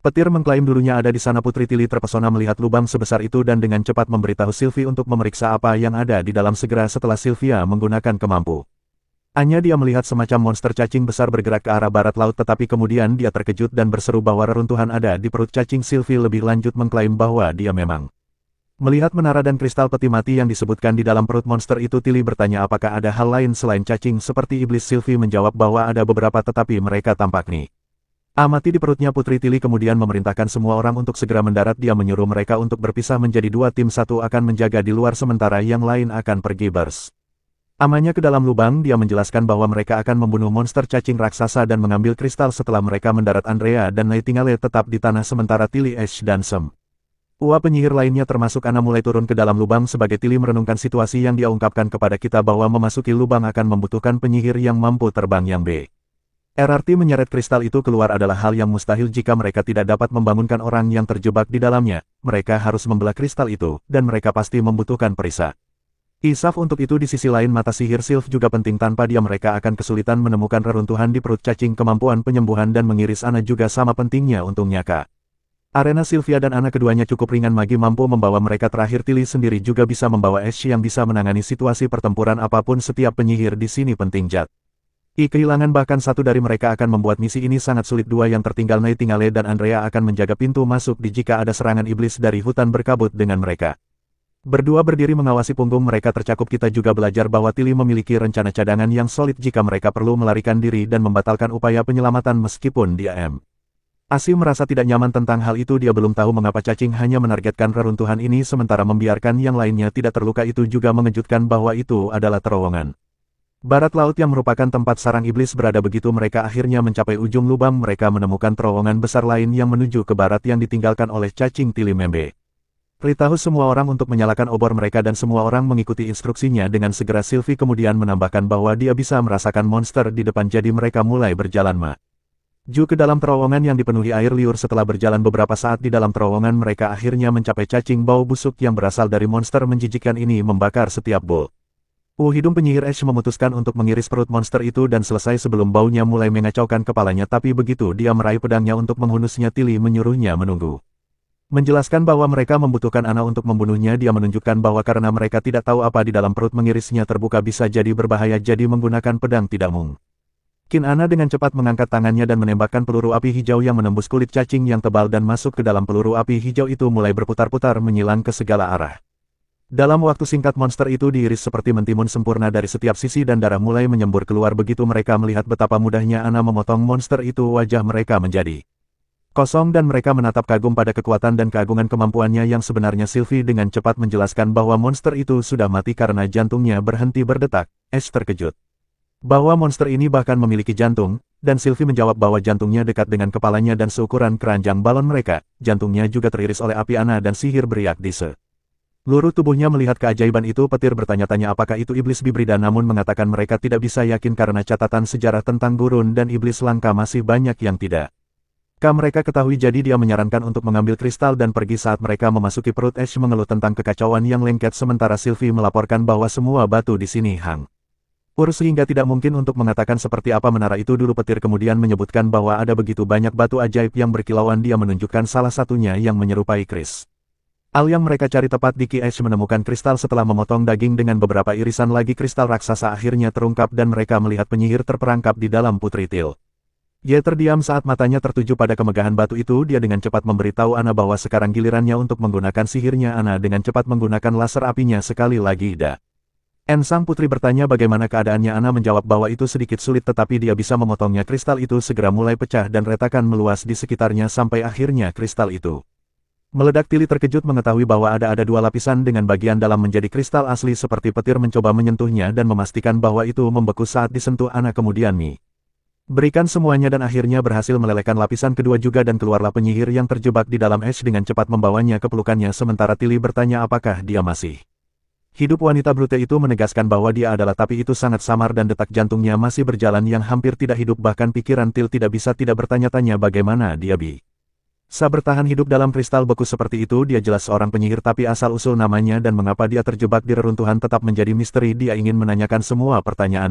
Speaker 1: petir mengklaim dulunya ada di sana, Putri Tilly terpesona melihat lubang sebesar itu dan dengan cepat memberitahu Sylvie untuk memeriksa apa yang ada di dalam. Segera setelah Sylvia menggunakan kemampuannya, dia melihat semacam monster cacing besar bergerak ke arah barat laut, tetapi kemudian dia terkejut dan berseru bahwa reruntuhan ada di perut cacing. Sylvie lebih lanjut mengklaim bahwa dia memang melihat menara dan kristal peti mati yang disebutkan di dalam perut monster itu. Tilly bertanya apakah ada hal lain selain cacing seperti iblis. Sylvie menjawab bahwa ada beberapa, tetapi mereka tampak amati di perutnya. Putri Tilly kemudian memerintahkan semua orang untuk segera mendarat. Dia menyuruh mereka untuk berpisah menjadi dua tim, satu akan menjaga di luar sementara yang lain akan pergi bersamanya ke dalam lubang. Dia menjelaskan bahwa mereka akan membunuh monster cacing raksasa dan mengambil kristal. Setelah mereka mendarat, Andrea dan Nightingale tetap di tanah sementara Tilly, Ash dan penyihir lainnya termasuk Anna mulai turun ke dalam lubang. Sebagai Tilly merenungkan situasi yang dia ungkapkan kepada kita bahwa memasuki lubang akan membutuhkan penyihir yang mampu terbang yang berarti menyeret kristal itu keluar adalah hal yang mustahil jika mereka tidak dapat membangunkan orang yang terjebak di dalamnya. Mereka harus membelah kristal itu, dan mereka pasti membutuhkan perisai isaf untuk itu. Di sisi lain, mata sihir Sylph juga penting. Tanpa dia mereka akan kesulitan menemukan reruntuhan di perut cacing. Kemampuan penyembuhan dan mengiris Anna juga sama pentingnya. Untungnya arena Sylvia dan Anna keduanya cukup ringan. Magi mampu membawa mereka. Terakhir, Tilly sendiri juga bisa membawa Ash yang bisa menangani situasi pertempuran apapun. Setiap penyihir di sini penting. Kehilangan bahkan satu dari mereka akan membuat misi ini sangat sulit. Dua yang tertinggal, Nightingale dan Andrea, akan menjaga pintu masuk jika ada serangan iblis dari hutan berkabut. Dengan mereka berdua berdiri mengawasi punggung mereka tercakup. Kita juga belajar bahwa Tilly memiliki rencana cadangan yang solid jika mereka perlu melarikan diri dan membatalkan upaya penyelamatan. Meskipun dia Asyik merasa tidak nyaman tentang hal itu, dia belum tahu mengapa cacing hanya menargetkan reruntuhan ini sementara membiarkan yang lainnya tidak terluka. Itu juga mengejutkan bahwa itu adalah terowongan barat laut yang merupakan tempat sarang iblis berada. Begitu mereka akhirnya mencapai ujung lubang, mereka menemukan terowongan besar lain yang menuju ke barat yang ditinggalkan oleh cacing. Tilly memberitahu semua orang untuk menyalakan obor mereka dan semua orang mengikuti instruksinya dengan segera. Sylvie kemudian menambahkan bahwa dia bisa merasakan monster di depan, jadi mereka mulai berjalan maju ke dalam terowongan yang dipenuhi air liur. Setelah berjalan beberapa saat di dalam terowongan, mereka akhirnya mencapai cacing. Bau busuk yang berasal dari monster menjijikkan ini membakar setiap hidung. Penyihir Ash memutuskan untuk mengiris perut monster itu dan selesai sebelum baunya mulai mengacaukan kepalanya. Tapi begitu dia meraih pedangnya untuk menghunusnya, Tilly menyuruhnya menunggu. Menjelaskan bahwa mereka membutuhkan Anna untuk membunuhnya. Dia menunjukkan bahwa karena mereka tidak tahu apa di dalam perut, mengirisnya terbuka bisa jadi berbahaya, jadi menggunakan pedang tidak mungkin. Anna dengan cepat mengangkat tangannya dan menembakkan peluru api hijau yang menembus kulit cacing yang tebal dan masuk ke dalam peluru api hijau itu mulai berputar-putar menyilang ke segala arah. Dalam waktu singkat monster itu diiris seperti mentimun sempurna dari setiap sisi dan darah mulai menyembur keluar begitu mereka melihat betapa mudahnya Ana memotong monster itu wajah mereka menjadi kosong dan mereka menatap kagum pada kekuatan dan keagungan kemampuannya yang sebenarnya. Sylvie dengan cepat menjelaskan bahwa monster itu sudah mati karena jantungnya berhenti berdetak. Ash terkejut bahwa monster ini bahkan memiliki jantung, dan Sylvie menjawab bahwa jantungnya dekat dengan kepalanya dan seukuran keranjang balon mereka. Jantungnya juga teriris oleh api Ana dan sihir beriak di seluruh tubuhnya. Melihat keajaiban itu, petir bertanya-tanya apakah itu iblis Bibrida, namun mengatakan mereka tidak bisa yakin karena catatan sejarah tentang gurun dan iblis langka masih banyak yang tidak mereka ketahui. Jadi dia menyarankan untuk mengambil kristal dan pergi. Saat mereka memasuki perut, Ash mengeluh tentang kekacauan yang lengket sementara Sylvie melaporkan bahwa semua batu di sini hancur sehingga tidak mungkin untuk mengatakan seperti apa menara itu dulu. Petir kemudian menyebutkan bahwa ada begitu banyak batu ajaib yang berkilauan. Dia menunjukkan salah satunya yang menyerupai kristal yang mereka cari tepat di Ki. Ash menemukan kristal setelah memotong daging dengan beberapa irisan lagi. Kristal raksasa akhirnya terungkap dan mereka melihat penyihir terperangkap di dalam Putri Til. Ye terdiam saat matanya tertuju pada kemegahan batu itu. Dia dengan cepat memberitahu Ana bahwa sekarang gilirannya untuk menggunakan sihirnya. Ana dengan cepat menggunakan laser apinya sekali lagi. Sang putri bertanya bagaimana keadaannya. Ana menjawab bahwa itu sedikit sulit tetapi dia bisa memotongnya. Kristal itu segera mulai pecah dan retakan meluas di sekitarnya sampai akhirnya kristal itu meledak. Tili terkejut mengetahui bahwa ada dua lapisan dengan bagian dalam menjadi kristal asli seperti petir mencoba menyentuhnya dan memastikan bahwa itu membeku saat disentuh Ana. Kemudian berikan semuanya dan akhirnya berhasil melelehkan lapisan kedua juga dan keluarlah penyihir yang terjebak di dalam Ash dengan cepat membawanya ke pelukannya. Sementara Tili bertanya apakah dia masih hidup. Wanita brute itu menegaskan bahwa dia adalah, tapi itu sangat samar dan detak jantungnya masih berjalan yang hampir tidak hidup. Bahkan pikiran Til tidak bisa tidak bertanya-tanya bagaimana dia bisa bertahan hidup dalam kristal beku seperti itu. Dia jelas seorang penyihir, tapi asal-usul namanya dan mengapa dia terjebak di reruntuhan tetap menjadi misteri. Dia ingin menanyakan semua pertanyaan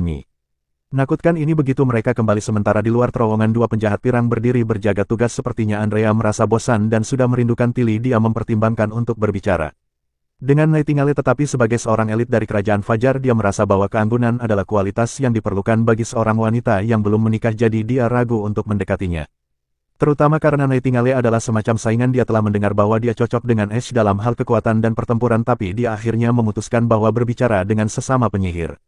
Speaker 1: menakutkan ini begitu mereka kembali. Sementara di luar terowongan dua penjahat pirang berdiri berjaga tugas. Sepertinya Andrea merasa bosan dan sudah merindukan Tili. Dia mempertimbangkan untuk berbicara dengan Nightingale, tetapi sebagai seorang elit dari kerajaan Fajar dia merasa bahwa keanggunan adalah kualitas yang diperlukan bagi seorang wanita yang belum menikah. Jadi dia ragu untuk mendekatinya. Terutama karena Nightingale adalah semacam saingan. Dia telah mendengar bahwa dia cocok dengan Ash dalam hal kekuatan dan pertempuran, tapi dia akhirnya memutuskan bahwa berbicara dengan sesama penyihir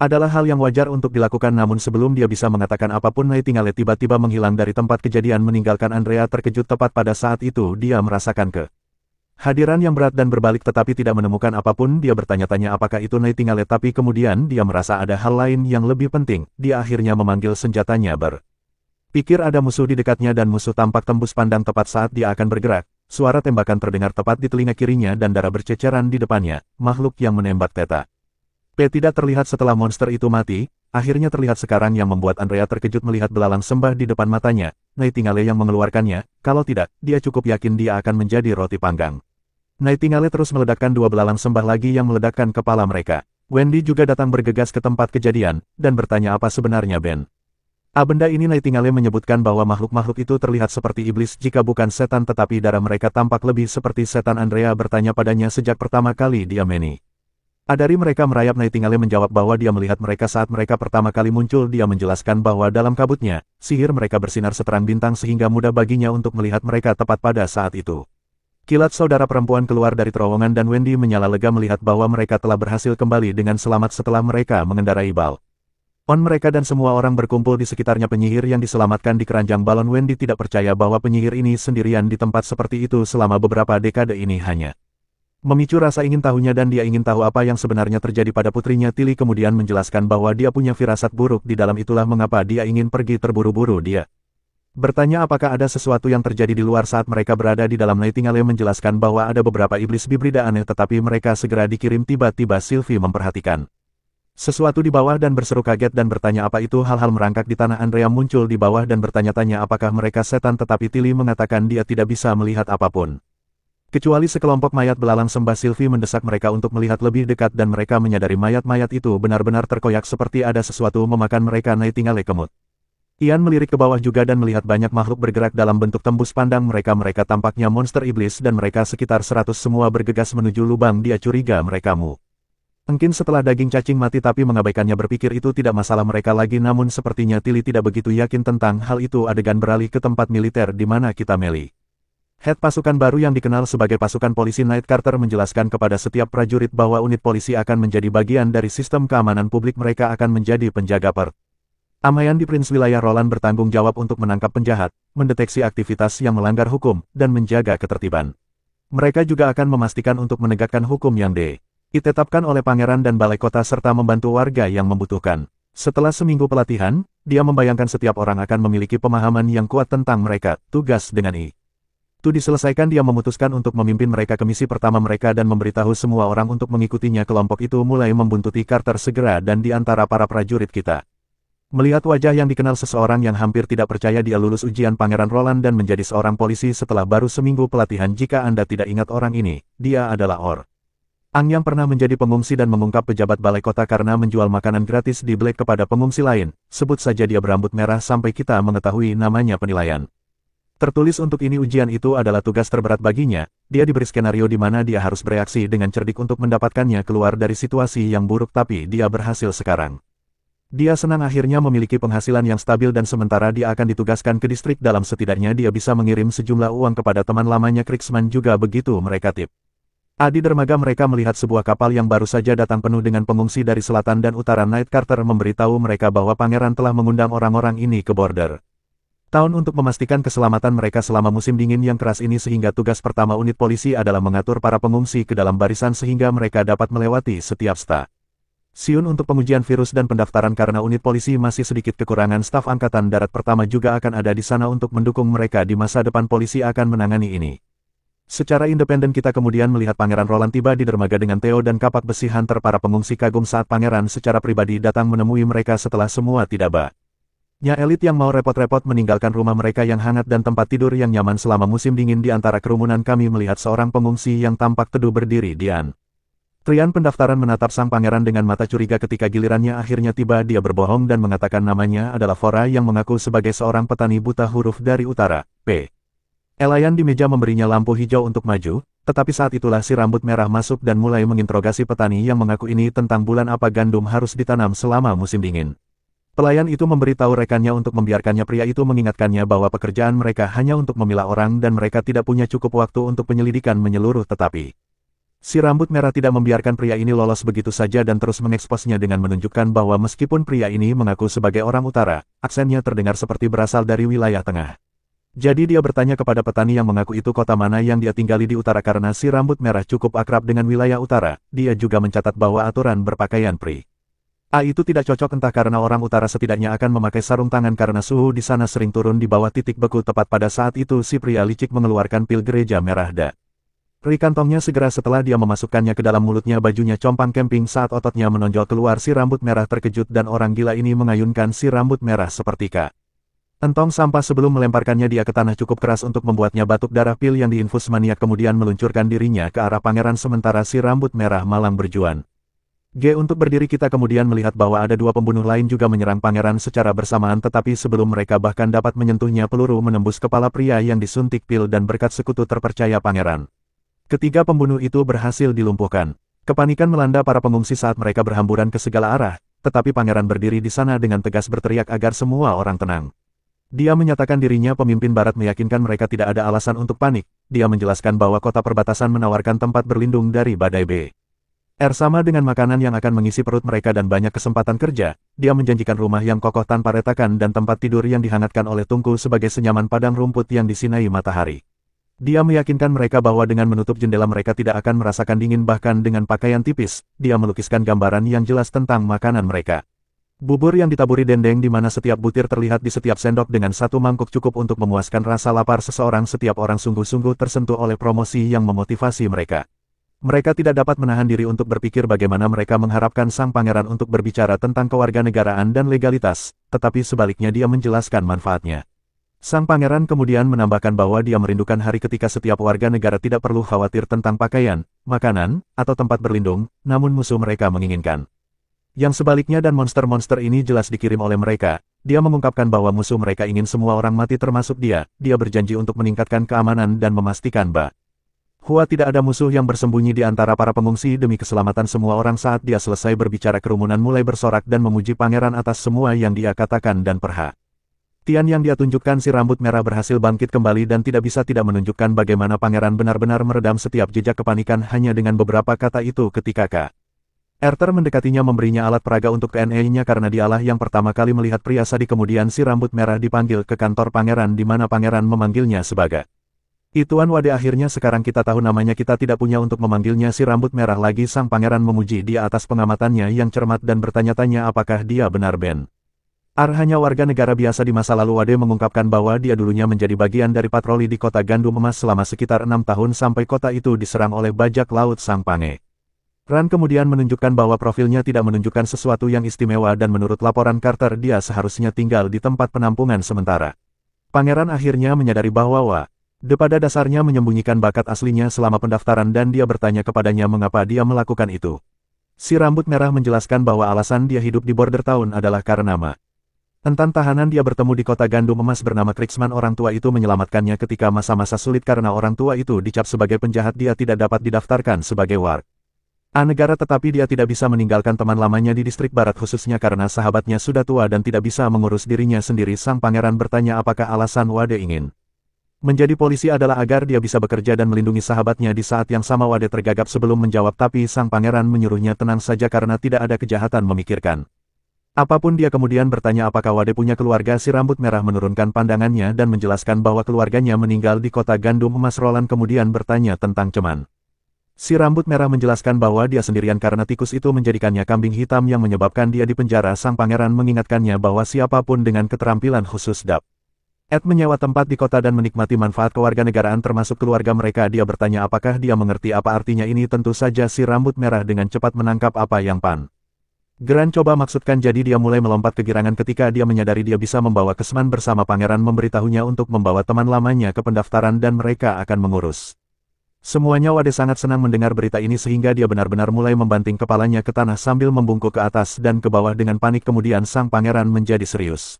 Speaker 1: adalah hal yang wajar untuk dilakukan. Namun sebelum dia bisa mengatakan apapun, Nightingale tiba-tiba menghilang dari tempat kejadian meninggalkan Andrea terkejut. Tepat pada saat itu dia merasakan kehadiran yang berat dan berbalik tetapi tidak menemukan apapun. Dia bertanya-tanya apakah itu Nightingale, tapi kemudian dia merasa ada hal lain yang lebih penting. Dia akhirnya memanggil senjatanya. Pikir ada musuh di dekatnya dan musuh tampak tembus pandang tepat saat dia akan bergerak. Suara tembakan terdengar tepat di telinga kirinya dan darah berceceran di depannya. Makhluk yang menembak Theta P tidak terlihat setelah monster itu mati. Akhirnya terlihat sekarang yang membuat Andrea terkejut melihat belalang sembah di depan matanya. Nightingale yang mengeluarkannya. Kalau tidak, dia cukup yakin dia akan menjadi roti panggang. Nightingale terus meledakkan dua belalang sembah lagi yang meledakkan kepala mereka. Wendy juga datang bergegas ke tempat kejadian dan bertanya apa sebenarnya Ben. Benda ini. Nightingale menyebutkan bahwa makhluk-makhluk itu terlihat seperti iblis jika bukan setan, tetapi darah mereka tampak lebih seperti setan. Andrea bertanya padanya sejak pertama kali dia dari mereka merayap. Nightingale menjawab bahwa dia melihat mereka saat mereka pertama kali muncul. Dia menjelaskan bahwa dalam kabutnya, sihir mereka bersinar seterang bintang sehingga mudah baginya untuk melihat mereka tepat pada saat itu. Kilat saudara perempuan keluar dari terowongan dan Wendy menyala lega melihat bahwa mereka telah berhasil kembali dengan selamat setelah mereka mengendarai balon mereka dan semua orang berkumpul di sekitarnya. Penyihir yang diselamatkan di keranjang balon. Wendy tidak percaya bahwa penyihir ini sendirian di tempat seperti itu selama beberapa dekade ini hanya memicu rasa ingin tahunya dan dia ingin tahu apa yang sebenarnya terjadi pada putrinya. Tili kemudian menjelaskan bahwa dia punya firasat buruk di dalam, itulah mengapa dia ingin pergi terburu-buru. Dia bertanya apakah ada sesuatu yang terjadi di luar saat mereka berada di dalam. Nightingale menjelaskan bahwa ada beberapa iblis Bibrida aneh tetapi mereka segera dikirim. Tiba-tiba Sylvie memperhatikan sesuatu di bawah dan berseru kaget dan bertanya apa itu. Hal-hal merangkak di tanah. Andrea muncul di bawah dan bertanya-tanya apakah mereka setan, tetapi Tili mengatakan dia tidak bisa melihat apapun kecuali sekelompok mayat belalang sembah. Sylvie mendesak mereka untuk melihat lebih dekat dan mereka menyadari mayat-mayat itu benar-benar terkoyak seperti ada sesuatu memakan mereka. Nightingale kemut. Ian melirik ke bawah juga dan melihat banyak makhluk bergerak dalam bentuk tembus pandang mereka. Mereka tampaknya monster iblis dan mereka sekitar 100 semua bergegas menuju lubang. Dia curiga mereka mungkin setelah daging cacing mati, tapi mengabaikannya. Berpikir itu tidak masalah mereka lagi. Namun sepertinya Tili tidak begitu yakin tentang hal itu. Adegan beralih ke tempat militer di mana kita Meli Head pasukan baru yang dikenal sebagai pasukan polisi Night Carter menjelaskan kepada setiap prajurit bahwa unit polisi akan menjadi bagian dari sistem keamanan publik, mereka akan menjadi penjaga Amaian di Prince Wilayah Roland bertanggung jawab untuk menangkap penjahat, mendeteksi aktivitas yang melanggar hukum, dan menjaga ketertiban. Mereka juga akan memastikan untuk menegakkan hukum yang ditetapkan oleh pangeran dan balai kota serta membantu warga yang membutuhkan. Setelah seminggu pelatihan, dia membayangkan setiap orang akan memiliki pemahaman yang kuat tentang mereka. Tugas dengan itu diselesaikan, dia memutuskan untuk memimpin mereka ke misi pertama mereka dan memberitahu semua orang untuk mengikutinya. Kelompok itu mulai membuntuti Carter segera dan di antara para prajurit kita. Melihat wajah yang dikenal seseorang yang hampir tidak percaya dia lulus ujian Pangeran Roland dan menjadi seorang polisi setelah baru seminggu pelatihan. Jika Anda tidak ingat orang ini, dia adalah Ang yang pernah menjadi pengungsi dan mengungkap pejabat balai kota karena menjual makanan gratis di Black kepada pengungsi lain. Sebut saja dia berambut merah sampai kita mengetahui namanya. Penilaian tertulis untuk ini, ujian itu adalah tugas terberat baginya. Dia diberi skenario di mana dia harus bereaksi dengan cerdik untuk mendapatkannya keluar dari situasi yang buruk, tapi dia berhasil sekarang. Dia senang akhirnya memiliki penghasilan yang stabil dan sementara dia akan ditugaskan ke distrik dalam, setidaknya dia bisa mengirim sejumlah uang kepada teman lamanya Krigsman juga begitu mereka tip. Di dermaga mereka melihat sebuah kapal yang baru saja datang penuh dengan pengungsi dari selatan dan utara. Night Carter memberitahu mereka bahwa pangeran telah mengundang orang-orang ini ke border Town untuk memastikan keselamatan mereka selama musim dingin yang keras ini, sehingga tugas pertama unit polisi adalah mengatur para pengungsi ke dalam barisan sehingga mereka dapat melewati setiap stasiun untuk pengujian virus dan pendaftaran. Karena unit polisi masih sedikit kekurangan staf, Angkatan Darat Pertama juga akan ada di sana untuk mendukung mereka di masa depan. Polisi akan menangani ini secara independen. Kita kemudian melihat Pangeran Roland tiba di dermaga dengan Theo dan kapak besi Hunter. Para pengungsi kagum saat pangeran secara pribadi datang menemui mereka setelah semua tidak banyak elit yang mau repot-repot meninggalkan rumah mereka yang hangat dan tempat tidur yang nyaman selama musim dingin. Di antara kerumunan kami melihat seorang pengungsi yang tampak teduh berdiri di antrian pendaftaran menatap sang pangeran dengan mata curiga. Ketika gilirannya akhirnya tiba, dia berbohong dan mengatakan namanya adalah Fora yang mengaku sebagai seorang petani buta huruf dari utara. Elayan di meja memberinya lampu hijau untuk maju, tetapi saat itulah si rambut merah masuk dan mulai menginterogasi petani yang mengaku ini tentang bulan apa gandum harus ditanam selama musim dingin. Pelayan itu memberitahu rekannya untuk membiarkannya. Pria itu mengingatkannya bahwa pekerjaan mereka hanya untuk memilah orang dan mereka tidak punya cukup waktu untuk penyelidikan menyeluruh, tetapi si rambut merah tidak membiarkan pria ini lolos begitu saja dan terus mengeksposnya dengan menunjukkan bahwa meskipun pria ini mengaku sebagai orang utara, aksennya terdengar seperti berasal dari wilayah tengah. Jadi dia bertanya kepada petani yang mengaku itu kota mana yang dia tinggali di utara. Karena si rambut merah cukup akrab dengan wilayah utara, dia juga mencatat bahwa aturan berpakaian pria itu tidak cocok, entah karena orang utara setidaknya akan memakai sarung tangan karena suhu di sana sering turun di bawah titik beku. Tepat pada saat itu si pria licik mengeluarkan pil gereja merah dari kantongnya. Segera setelah dia memasukkannya ke dalam mulutnya, bajunya compang camping saat ototnya menonjol keluar. Si rambut merah terkejut dan orang gila ini mengayunkan si rambut merah seperti kantong sampah sebelum melemparkannya dia ke tanah cukup keras untuk membuatnya batuk darah. Pil yang diinfus maniak kemudian meluncurkan dirinya ke arah pangeran sementara si rambut merah malang berjuang untuk berdiri. Kita kemudian melihat bahwa ada dua pembunuh lain juga menyerang pangeran secara bersamaan, tetapi sebelum mereka bahkan dapat menyentuhnya, peluru menembus kepala pria yang disuntik pil dan berkat sekutu terpercaya pangeran, ketiga pembunuh itu berhasil dilumpuhkan. Kepanikan melanda para pengungsi saat mereka berhamburan ke segala arah, tetapi pangeran berdiri di sana dengan tegas berteriak agar semua orang tenang. Dia menyatakan dirinya pemimpin barat, meyakinkan mereka tidak ada alasan untuk panik. Dia menjelaskan bahwa kota perbatasan menawarkan tempat berlindung dari badai sama dengan makanan yang akan mengisi perut mereka dan banyak kesempatan kerja. Dia menjanjikan rumah yang kokoh tanpa retakan dan tempat tidur yang dihangatkan oleh tungku sebagai senyaman padang rumput yang disinai matahari. Dia meyakinkan mereka bahwa dengan menutup jendela mereka tidak akan merasakan dingin. Bahkan dengan pakaian tipis, dia melukiskan gambaran yang jelas tentang makanan mereka. Bubur yang ditaburi dendeng di mana setiap butir terlihat di setiap sendok dengan satu mangkuk cukup untuk memuaskan rasa lapar seseorang. Setiap orang sungguh-sungguh tersentuh oleh promosi yang memotivasi mereka. Mereka tidak dapat menahan diri untuk berpikir bagaimana mereka mengharapkan sang pangeran untuk berbicara tentang kewarganegaraan dan legalitas, tetapi sebaliknya dia menjelaskan manfaatnya. Sang pangeran kemudian menambahkan bahwa dia merindukan hari ketika setiap warga negara tidak perlu khawatir tentang pakaian, makanan, atau tempat berlindung, namun musuh mereka menginginkan yang sebaliknya, dan monster-monster ini jelas dikirim oleh mereka. Dia mengungkapkan bahwa musuh mereka ingin semua orang mati termasuk dia. Dia berjanji untuk meningkatkan keamanan dan memastikan bahwa tidak ada musuh yang bersembunyi di antara para pengungsi demi keselamatan semua orang. Saat dia selesai berbicara, kerumunan mulai bersorak dan memuji pangeran atas semua yang dia katakan dan perhatian Buktian yang dia tunjukkan si rambut merah berhasil bangkit kembali dan tidak bisa tidak menunjukkan bagaimana pangeran benar-benar meredam setiap jejak kepanikan hanya dengan beberapa kata itu ketika Kak Arthur mendekatinya memberinya alat peraga untuk DNA-nya karena dialah yang pertama kali melihat pria Sadi. Kemudian si rambut merah dipanggil ke kantor pangeran di mana pangeran memanggilnya sebagai Tuan Wade. Akhirnya sekarang kita tahu namanya, kita tidak punya untuk memanggilnya si rambut merah lagi. Sang pangeran memuji dia atas pengamatannya yang cermat dan bertanya-tanya apakah dia benar Ben Ar hanya warga negara biasa di masa lalu. Wade mengungkapkan bahwa dia dulunya menjadi bagian dari patroli di kota Gandum Emas selama sekitar 6 tahun sampai kota itu diserang oleh bajak laut Sang Pange. Ran kemudian menunjukkan bahwa profilnya tidak menunjukkan sesuatu yang istimewa dan menurut laporan Carter dia seharusnya tinggal di tempat penampungan sementara. Pangeran akhirnya menyadari bahwa Wade pada dasarnya menyembunyikan bakat aslinya selama pendaftaran dan dia bertanya kepadanya mengapa dia melakukan itu. Si rambut merah menjelaskan bahwa alasan dia hidup di Border Town adalah karena mantan tahanan dia bertemu di kota Gandum Emas bernama Kriksman. Orang tua itu menyelamatkannya ketika masa-masa sulit karena orang tua itu dicap sebagai penjahat. Dia tidak dapat didaftarkan sebagai warga negara tetapi dia tidak bisa meninggalkan teman lamanya di distrik barat khususnya karena sahabatnya sudah tua dan tidak bisa mengurus dirinya sendiri. Sang pangeran bertanya apakah alasan Wade ingin menjadi polisi adalah agar dia bisa bekerja dan melindungi sahabatnya. Di saat yang sama Wade tergagap sebelum menjawab tapi sang pangeran menyuruhnya tenang saja karena tidak ada kejahatan memikirkan apapun. Dia kemudian bertanya apakah Wade punya keluarga. Si rambut merah menurunkan pandangannya dan menjelaskan bahwa keluarganya meninggal di kota Gandum Emas. Roland kemudian bertanya tentang Ceman. Si rambut merah menjelaskan bahwa dia sendirian karena tikus itu menjadikannya kambing hitam yang menyebabkan dia dipenjara. Sang pangeran mengingatkannya bahwa siapapun dengan keterampilan khusus dapat menyewa tempat di kota dan menikmati manfaat kewarganegaraan termasuk keluarga mereka. Dia bertanya apakah dia mengerti apa artinya ini. Tentu saja si rambut merah dengan cepat menangkap apa yang Pangeran coba maksudkan. Jadi dia mulai melompat kegirangan ketika dia menyadari dia bisa membawa Kesman bersama pangeran memberitahunya untuk membawa teman lamanya ke pendaftaran dan mereka akan mengurus semuanya. Wade sangat senang mendengar berita ini sehingga dia benar-benar mulai membanting kepalanya ke tanah sambil membungkuk ke atas dan ke bawah dengan panik. Kemudian sang pangeran menjadi serius,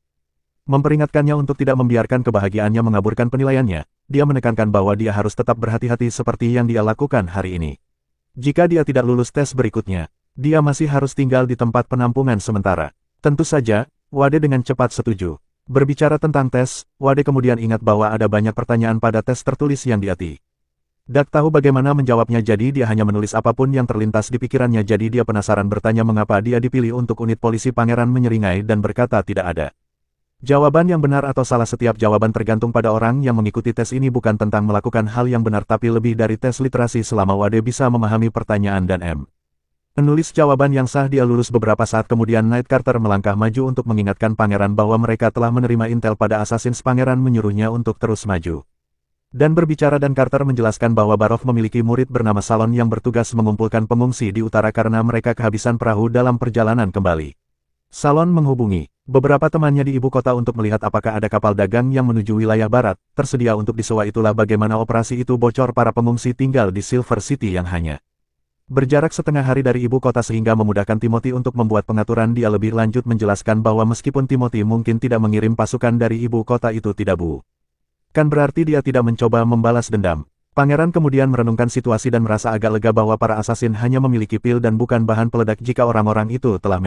Speaker 1: memperingatkannya untuk tidak membiarkan kebahagiaannya mengaburkan penilaiannya. Dia menekankan bahwa dia harus tetap berhati-hati seperti yang dia lakukan hari ini. Jika dia tidak lulus tes berikutnya, dia masih harus tinggal di tempat penampungan sementara. Tentu saja, Wade dengan cepat setuju. Berbicara tentang tes, Wade kemudian ingat bahwa ada banyak pertanyaan pada tes tertulis yang diati. Dak tahu bagaimana menjawabnya jadi dia hanya menulis apapun yang terlintas di pikirannya. Jadi dia penasaran bertanya mengapa dia dipilih untuk unit polisi. Pangeran menyeringai dan berkata tidak ada jawaban yang benar atau salah. Setiap jawaban tergantung pada orang yang mengikuti tes ini bukan tentang melakukan hal yang benar tapi lebih dari tes literasi. Selama Wade bisa memahami pertanyaan dan menulis jawaban yang sah dia lulus. Beberapa saat kemudian Night Carter melangkah maju untuk mengingatkan pangeran bahwa mereka telah menerima intel pada Assassins. Pangeran menyuruhnya untuk terus maju dan berbicara dan Carter menjelaskan bahwa Barov memiliki murid bernama Salon yang bertugas mengumpulkan pengungsi di utara karena mereka kehabisan perahu dalam perjalanan kembali. Salon menghubungi beberapa temannya di ibu kota untuk melihat apakah ada kapal dagang yang menuju wilayah barat, tersedia untuk disewa. Itulah bagaimana operasi itu bocor. Para pengungsi tinggal di Silver City yang hanya berjarak setengah hari dari ibu kota sehingga memudahkan Timothy untuk membuat pengaturan. Dia lebih lanjut menjelaskan bahwa meskipun Timothy mungkin tidak mengirim pasukan dari ibu kota itu tidak kan berarti dia tidak mencoba membalas dendam. Pangeran kemudian merenungkan situasi dan merasa agak lega bahwa para assassin hanya memiliki pil dan bukan bahan peledak jika orang-orang itu telah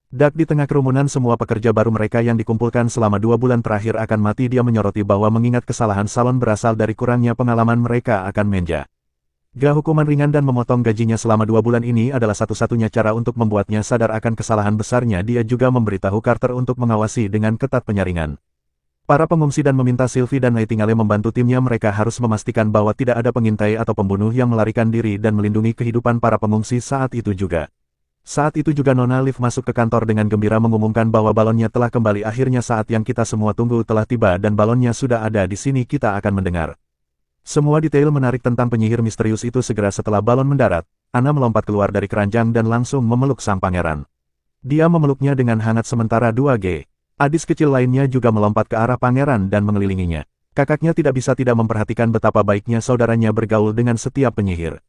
Speaker 1: Dak di tengah kerumunan semua pekerja baru mereka yang dikumpulkan selama 2 bulan terakhir akan mati. Dia menyoroti bahwa mengingat kesalahan Salon berasal dari kurangnya pengalaman mereka akan hukuman ringan dan memotong gajinya selama 2 bulan ini adalah satu-satunya cara untuk membuatnya sadar akan kesalahan besarnya. Dia juga memberitahu Carter untuk mengawasi dengan ketat penyaringan para pengungsi dan meminta Sylvie dan Nightingale membantu timnya. Mereka harus memastikan bahwa tidak ada pengintai atau pembunuh yang melarikan diri dan melindungi kehidupan para pengungsi. Saat itu juga Nona Liv masuk ke kantor dengan gembira mengumumkan bahwa balonnya telah kembali. Akhirnya saat yang kita semua tunggu telah tiba dan balonnya sudah ada di sini. Kita akan mendengar semua detail menarik tentang penyihir misterius itu segera setelah balon mendarat. Anna melompat keluar dari keranjang dan langsung memeluk sang pangeran. Dia memeluknya dengan hangat sementara 2G Adis kecil lainnya juga melompat ke arah pangeran dan mengelilinginya. Kakaknya tidak bisa tidak memperhatikan betapa baiknya saudaranya bergaul dengan setiap penyihir.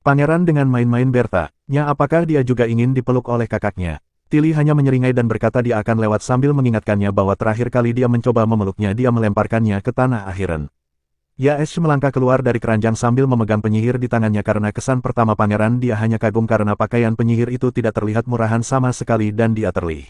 Speaker 1: Pangeran dengan main-main Bertha-nya apakah dia juga ingin dipeluk oleh kakaknya? Tilly hanya menyeringai dan berkata dia akan lewat sambil mengingatkannya bahwa terakhir kali dia mencoba memeluknya dia melemparkannya ke tanah akhiran. Yaesh melangkah keluar dari keranjang sambil memegang penyihir di tangannya karena kesan pertama pangeran dia hanya kagum karena pakaian penyihir itu tidak terlihat murahan sama sekali dan dia terlihat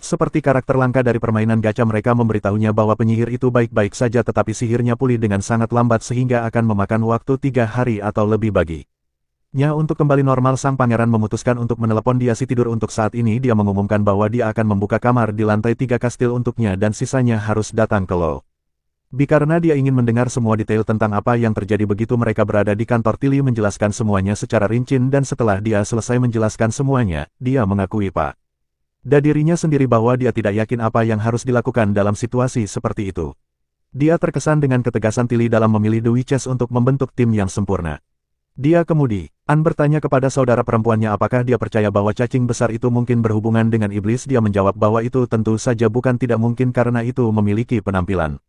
Speaker 1: Seperti karakter langka dari permainan gacha, mereka memberitahunya bahwa penyihir itu baik-baik saja tetapi sihirnya pulih dengan sangat lambat sehingga akan memakan waktu 3 hari atau lebih baginya untuk kembali normal. Sang pangeran memutuskan untuk menelepon dia si tidur. Untuk saat ini dia mengumumkan bahwa dia akan membuka kamar di lantai 3 kastil untuknya dan sisanya harus datang ke lobby karena dia ingin mendengar semua detail tentang apa yang terjadi. Begitu mereka berada di kantor, Tilly menjelaskan semuanya secara rinci dan setelah dia selesai menjelaskan semuanya, dia mengakui pada dirinya sendiri bahwa dia tidak yakin apa yang harus dilakukan dalam situasi seperti itu. Dia terkesan dengan ketegasan Tilly dalam memilih The Witches untuk membentuk tim yang sempurna. Dia kemudian bertanya kepada saudara perempuannya apakah dia percaya bahwa cacing besar itu mungkin berhubungan dengan iblis. Dia menjawab bahwa itu tentu saja bukan tidak mungkin karena itu memiliki penampilan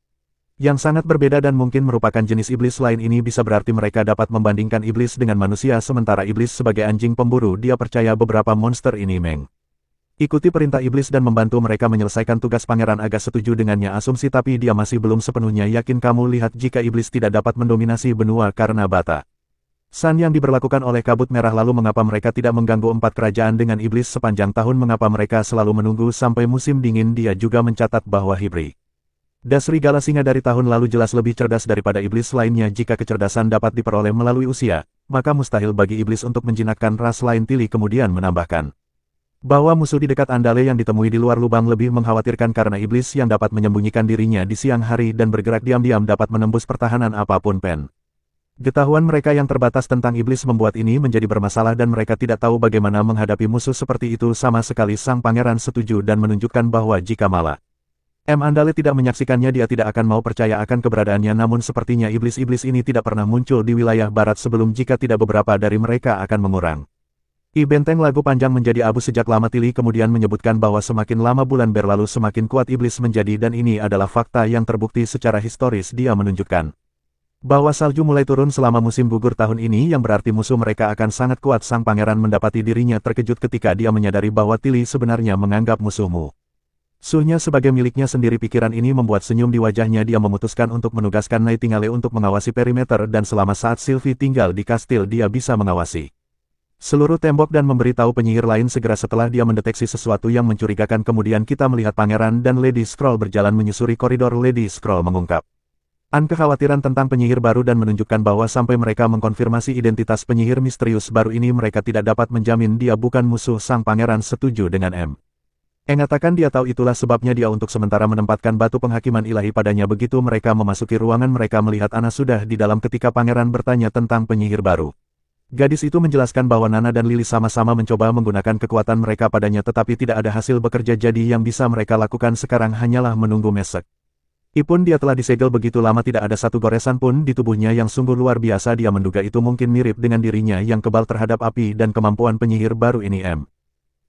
Speaker 1: yang sangat berbeda dan mungkin merupakan jenis iblis lain. Ini bisa berarti mereka dapat membandingkan iblis dengan manusia sementara iblis sebagai anjing pemburu. Dia percaya beberapa monster ini ikuti perintah iblis dan membantu mereka menyelesaikan tugas. Pangeran agak setuju dengannya asumsi tapi dia masih belum sepenuhnya yakin. Kamu lihat, jika iblis tidak dapat mendominasi benua karena batasan yang diberlakukan oleh kabut merah, lalu mengapa mereka tidak mengganggu 4 kerajaan dengan iblis sepanjang tahun? Mengapa mereka selalu menunggu sampai musim dingin? Dia juga mencatat bahwa serigala singa dari tahun lalu jelas lebih cerdas daripada iblis lainnya. Jika kecerdasan dapat diperoleh melalui usia, maka mustahil bagi iblis untuk menjinakkan ras lain. Tilly kemudian menambahkan bahwa musuh di dekat Andale yang ditemui di luar lubang lebih mengkhawatirkan karena iblis yang dapat menyembunyikan dirinya di siang hari dan bergerak diam-diam dapat menembus pertahanan apapun. Pengetahuan mereka yang terbatas tentang iblis membuat ini menjadi bermasalah dan mereka tidak tahu bagaimana menghadapi musuh seperti itu sama sekali. Sang pangeran setuju dan menunjukkan bahwa jika malah Andale tidak menyaksikannya, dia tidak akan mau percaya akan keberadaannya. Namun sepertinya iblis-iblis ini tidak pernah muncul di wilayah barat sebelum. Jika tidak, beberapa dari mereka akan mengurangi benteng lagu panjang menjadi abu sejak lama. Tilly kemudian menyebutkan bahwa semakin lama bulan berlalu semakin kuat iblis menjadi dan ini adalah fakta yang terbukti secara historis. Dia menunjukkan bahwa salju mulai turun selama musim gugur tahun ini yang berarti musuh mereka akan sangat kuat. Sang pangeran mendapati dirinya terkejut ketika dia menyadari bahwa Tilly sebenarnya menganggap musuhnya sebagai miliknya sendiri. Pikiran ini membuat senyum di wajahnya. Dia memutuskan untuk menugaskan Nightingale untuk mengawasi perimeter dan selama saat Sylvie tinggal di kastil dia bisa mengawasi seluruh tembok dan memberitahu penyihir lain segera setelah dia mendeteksi sesuatu yang mencurigakan. Kemudian kita melihat pangeran dan Lady Scroll berjalan menyusuri koridor. Lady Scroll mengungkapkan kekhawatiran tentang penyihir baru dan menunjukkan bahwa sampai mereka mengkonfirmasi identitas penyihir misterius baru ini mereka tidak dapat menjamin dia bukan musuh. Sang pangeran setuju dengan mengatakan dia tahu, itulah sebabnya dia untuk sementara menempatkan batu penghakiman ilahi padanya. Begitu mereka memasuki ruangan mereka melihat Anna sudah di dalam. Ketika pangeran bertanya tentang penyihir baru, gadis itu menjelaskan bahwa Nana dan Lily sama-sama mencoba menggunakan kekuatan mereka padanya tetapi tidak ada hasil bekerja. Jadi yang bisa mereka lakukan sekarang hanyalah menunggu meskipun dia telah disegel begitu lama tidak ada satu goresan pun di tubuhnya yang sungguh luar biasa. Dia menduga itu mungkin mirip dengan dirinya yang kebal terhadap api dan kemampuan penyihir baru ini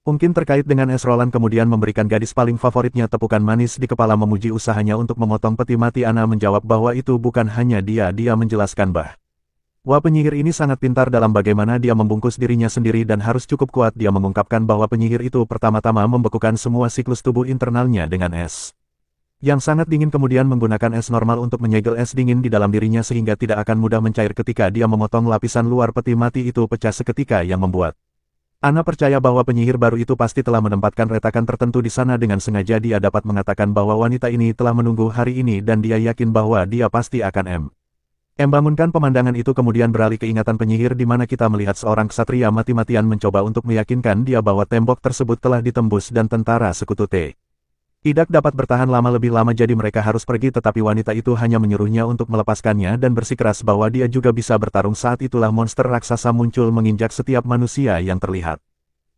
Speaker 1: mungkin terkait dengan es. Roland kemudian memberikan gadis paling favoritnya tepukan manis di kepala memuji usahanya untuk memotong peti mati. Anna menjawab bahwa itu bukan hanya dia menjelaskan bahwa penyihir ini sangat pintar dalam bagaimana dia membungkus dirinya sendiri dan harus cukup kuat. Dia mengungkapkan bahwa penyihir itu pertama-tama membekukan semua siklus tubuh internalnya dengan es yang sangat dingin kemudian menggunakan es normal untuk menyegel es dingin di dalam dirinya sehingga tidak akan mudah mencair. Ketika dia memotong lapisan luar peti mati itu pecah seketika yang membuat Anna percaya bahwa penyihir baru itu pasti telah menempatkan retakan tertentu di sana dengan sengaja. Dia dapat mengatakan bahwa wanita ini telah menunggu hari ini dan dia yakin bahwa dia pasti akan membangunkan pemandangan itu. Kemudian beralih ke ingatan penyihir di mana kita melihat seorang ksatria mati-matian mencoba untuk meyakinkan dia bahwa tembok tersebut telah ditembus dan tentara sekutu tidak dapat bertahan lebih lama jadi mereka harus pergi tetapi wanita itu hanya menyuruhnya untuk melepaskannya dan bersikeras bahwa dia juga bisa bertarung. Saat itulah monster raksasa muncul menginjak setiap manusia yang terlihat.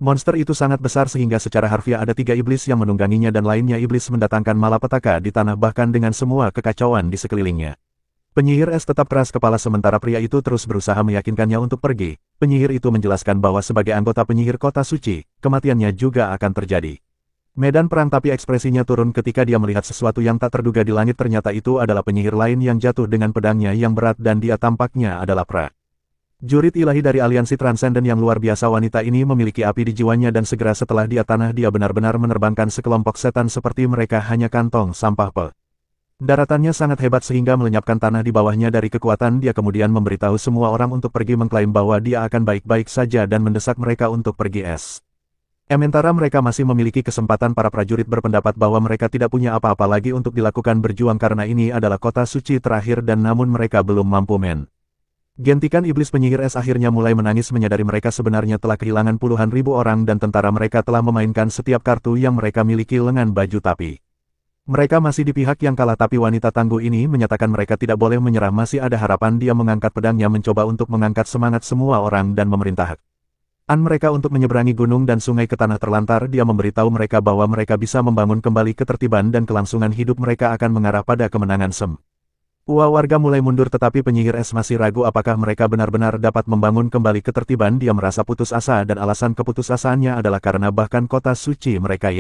Speaker 1: Monster itu sangat besar sehingga secara harfiah ada 3 iblis yang menungganginya dan lainnya iblis mendatangkan malapetaka di tanah bahkan dengan semua kekacauan di sekelilingnya. Penyihir es tetap keras kepala sementara pria itu terus berusaha meyakinkannya untuk pergi. Penyihir itu menjelaskan bahwa sebagai anggota penyihir kota suci, kematiannya juga akan terjadi. Medan perang tapi ekspresinya turun ketika dia melihat sesuatu yang tak terduga di langit. Ternyata itu adalah penyihir lain yang jatuh dengan pedangnya yang berat dan dia tampaknya adalah prajurit ilahi dari aliansi transenden yang luar biasa. Wanita ini memiliki api di jiwanya dan segera setelah dia tanah dia benar-benar menerbangkan sekelompok setan seperti mereka hanya kantong sampah daratannya sangat hebat sehingga melenyapkan tanah di bawahnya dari kekuatan. Dia kemudian memberitahu semua orang untuk pergi mengklaim bahwa dia akan baik-baik saja dan mendesak mereka untuk pergi. Sementara mereka masih memiliki kesempatan. Para prajurit berpendapat bahwa mereka tidak punya apa-apa lagi untuk dilakukan berjuang karena ini adalah kota suci terakhir dan namun mereka belum mampu Gentikan iblis penyihir es akhirnya mulai menangis menyadari mereka sebenarnya telah kehilangan puluhan ribu orang dan tentara mereka telah memainkan setiap kartu yang mereka miliki lengan baju tapi. Mereka masih di pihak yang kalah tapi wanita tangguh ini menyatakan mereka tidak boleh menyerah masih ada harapan. Dia mengangkat pedangnya mencoba untuk mengangkat semangat semua orang dan memerintahkan mereka untuk menyeberangi gunung dan sungai ke tanah terlantar. Dia memberitahu mereka bahwa mereka bisa membangun kembali ketertiban dan kelangsungan hidup mereka akan mengarah pada kemenangan. Warga mulai mundur tetapi penyihir es masih ragu apakah mereka benar-benar dapat membangun kembali ketertiban. Dia merasa putus asa dan alasan keputusasaannya adalah karena bahkan kota suci mereka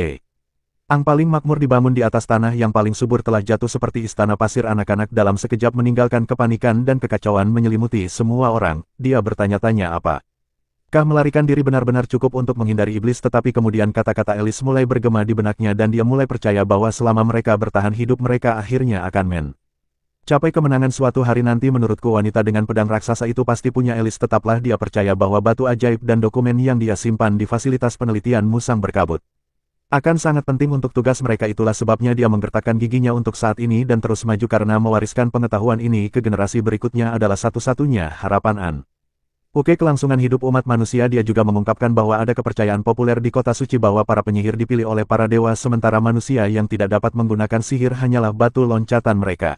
Speaker 1: ang paling makmur dibangun di atas tanah yang paling subur telah jatuh seperti istana pasir. Anak-anak dalam sekejap meninggalkan kepanikan dan kekacauan menyelimuti semua orang. Dia bertanya-tanya apakah melarikan diri benar-benar cukup untuk menghindari iblis, tetapi kemudian kata-kata Alice mulai bergema di benaknya dan dia mulai percaya bahwa selama mereka bertahan hidup mereka akhirnya akan capai kemenangan suatu hari nanti. Menurutku wanita dengan pedang raksasa itu pasti punya Alice. Tetaplah dia percaya bahwa batu ajaib dan dokumen yang dia simpan di fasilitas penelitian musang berkabut akan sangat penting untuk tugas mereka. Itulah sebabnya dia menggertakkan giginya untuk saat ini dan terus maju karena mewariskan pengetahuan ini ke generasi berikutnya adalah satu-satunya harapan. Kelangsungan hidup umat manusia. Dia juga mengungkapkan bahwa ada kepercayaan populer di kota suci bahwa para penyihir dipilih oleh para dewa sementara manusia yang tidak dapat menggunakan sihir hanyalah batu loncatan mereka.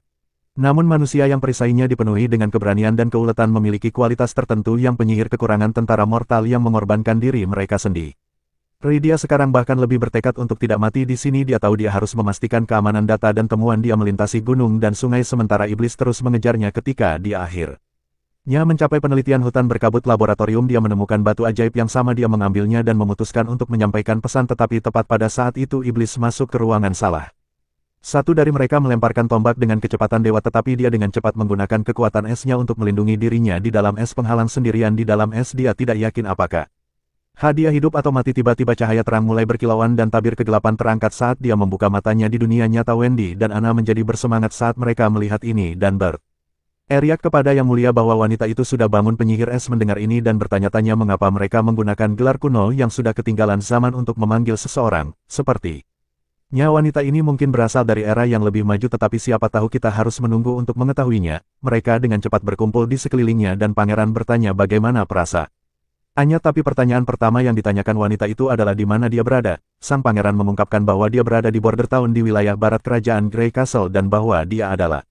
Speaker 1: Namun manusia yang perisainya dipenuhi dengan keberanian dan keuletan memiliki kualitas tertentu yang penyihir kekurangan tentara mortal yang mengorbankan diri mereka sendiri. Dia sekarang bahkan lebih bertekad untuk tidak mati di sini. Dia tahu dia harus memastikan keamanan data dan temuan. Dia melintasi gunung dan sungai sementara iblis terus mengejarnya. Ketika dia akhirnya mencapai penelitian hutan berkabut laboratorium, dia menemukan batu ajaib yang sama. Dia mengambilnya dan memutuskan untuk menyampaikan pesan, tetapi tepat pada saat itu iblis masuk ke ruangan salah. Satu dari mereka melemparkan tombak dengan kecepatan dewa, tetapi dia dengan cepat menggunakan kekuatan esnya untuk melindungi dirinya di dalam es. Penghalang sendirian di dalam es. Dia tidak yakin apakah dia hidup atau mati. Tiba-tiba cahaya terang mulai berkilauan dan tabir kegelapan terangkat saat dia membuka matanya. Di dunia nyata Wendy dan Anna menjadi bersemangat saat mereka melihat ini dan teriak kepada Yang Mulia bahwa wanita itu sudah bangun. Penyihir es mendengar ini dan bertanya-tanya mengapa mereka menggunakan gelar kuno yang sudah ketinggalan zaman untuk memanggil seseorang. Sepertinya wanita ini mungkin berasal dari era yang lebih maju, tetapi siapa tahu. Kita harus menunggu untuk mengetahuinya. Mereka dengan cepat berkumpul di sekelilingnya dan pangeran bertanya bagaimana perasaannya. Tapi pertanyaan pertama yang ditanyakan wanita itu adalah di mana dia berada. Sang pangeran mengungkapkan bahwa dia berada di Bordertown di wilayah barat kerajaan Grey Castle dan bahwa dia adalah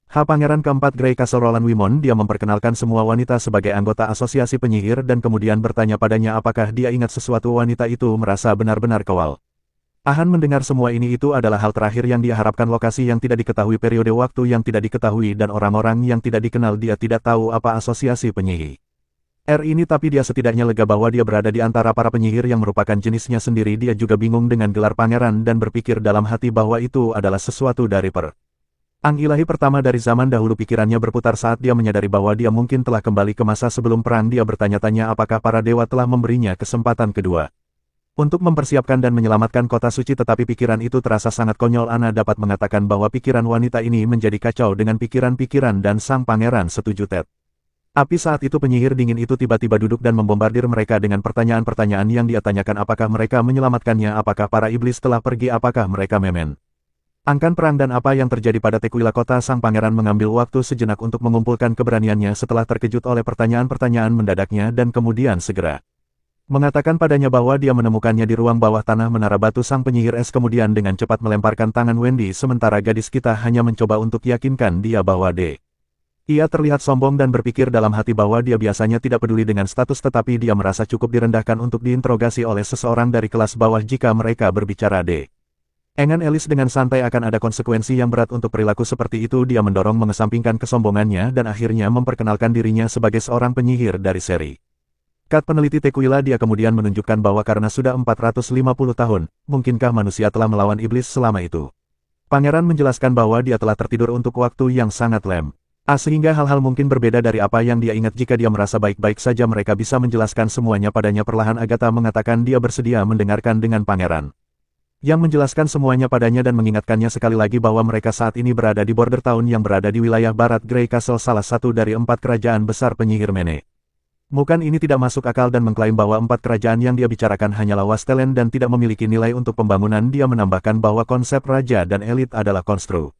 Speaker 1: pangeran keempat Grey Castle Roland Wimon. Dia memperkenalkan semua wanita sebagai anggota asosiasi penyihir dan kemudian bertanya padanya apakah dia ingat sesuatu. Wanita itu merasa benar-benar kewalahan mendengar semua ini. Itu adalah hal terakhir yang dia harapkan. Lokasi yang tidak diketahui, periode waktu yang tidak diketahui, dan orang-orang yang tidak dikenal. Dia tidak tahu apa asosiasi penyihir ini, tapi dia setidaknya lega bahwa dia berada di antara para penyihir yang merupakan jenisnya sendiri. Dia juga bingung dengan gelar pangeran dan berpikir dalam hati bahwa itu adalah sesuatu dari ilahi pertama dari zaman dahulu. Pikirannya berputar saat dia menyadari bahwa dia mungkin telah kembali ke masa sebelum perang. Dia bertanya-tanya apakah para dewa telah memberinya kesempatan kedua untuk mempersiapkan dan menyelamatkan kota suci, tetapi pikiran itu terasa sangat konyol. Anna dapat mengatakan bahwa pikiran wanita ini menjadi kacau dengan pikiran-pikiran dan sang pangeran setuju. Saat itu penyihir dingin itu tiba-tiba duduk dan membombardir mereka dengan pertanyaan-pertanyaan yang dia tanyakan. Apakah mereka menyelamatkannya? Apakah para iblis telah pergi? Apakah mereka angkan perang? Dan apa yang terjadi pada Tequila kota? Sang pangeran mengambil waktu sejenak untuk mengumpulkan keberaniannya setelah terkejut oleh pertanyaan-pertanyaan mendadaknya dan kemudian segera mengatakan padanya bahwa dia menemukannya di ruang bawah tanah menara batu. Sang penyihir es kemudian dengan cepat melemparkan tangan Wendy sementara gadis kita hanya mencoba untuk yakinkan dia bahwa ia terlihat sombong dan berpikir dalam hati bahwa dia biasanya tidak peduli dengan status, tetapi dia merasa cukup direndahkan untuk diinterogasi oleh seseorang dari kelas bawah jika mereka berbicara Alice dengan santai. Akan ada konsekuensi yang berat untuk perilaku seperti itu. Dia mendorong mengesampingkan kesombongannya dan akhirnya memperkenalkan dirinya sebagai seorang penyihir dari seri peneliti Tequila. Dia kemudian menunjukkan bahwa karena sudah 450 tahun, mungkinkah manusia telah melawan iblis selama itu. Pangeran menjelaskan bahwa dia telah tertidur untuk waktu yang sangat lama. Sehingga hal-hal mungkin berbeda dari apa yang dia ingat. Jika dia merasa baik-baik saja mereka bisa menjelaskan semuanya padanya. Perlahan Agatha mengatakan dia bersedia mendengarkan dengan pangeran yang menjelaskan semuanya padanya dan mengingatkannya sekali lagi bahwa mereka saat ini berada di Bordertown yang berada di wilayah barat Grey Castle, salah satu dari 4 kerajaan besar penyihir Mene. Bukan ini tidak masuk akal dan mengklaim bahwa 4 kerajaan yang dia bicarakan hanyalah Wastelen dan tidak memiliki nilai untuk pembangunan. Dia menambahkan bahwa konsep raja dan elit adalah konstru.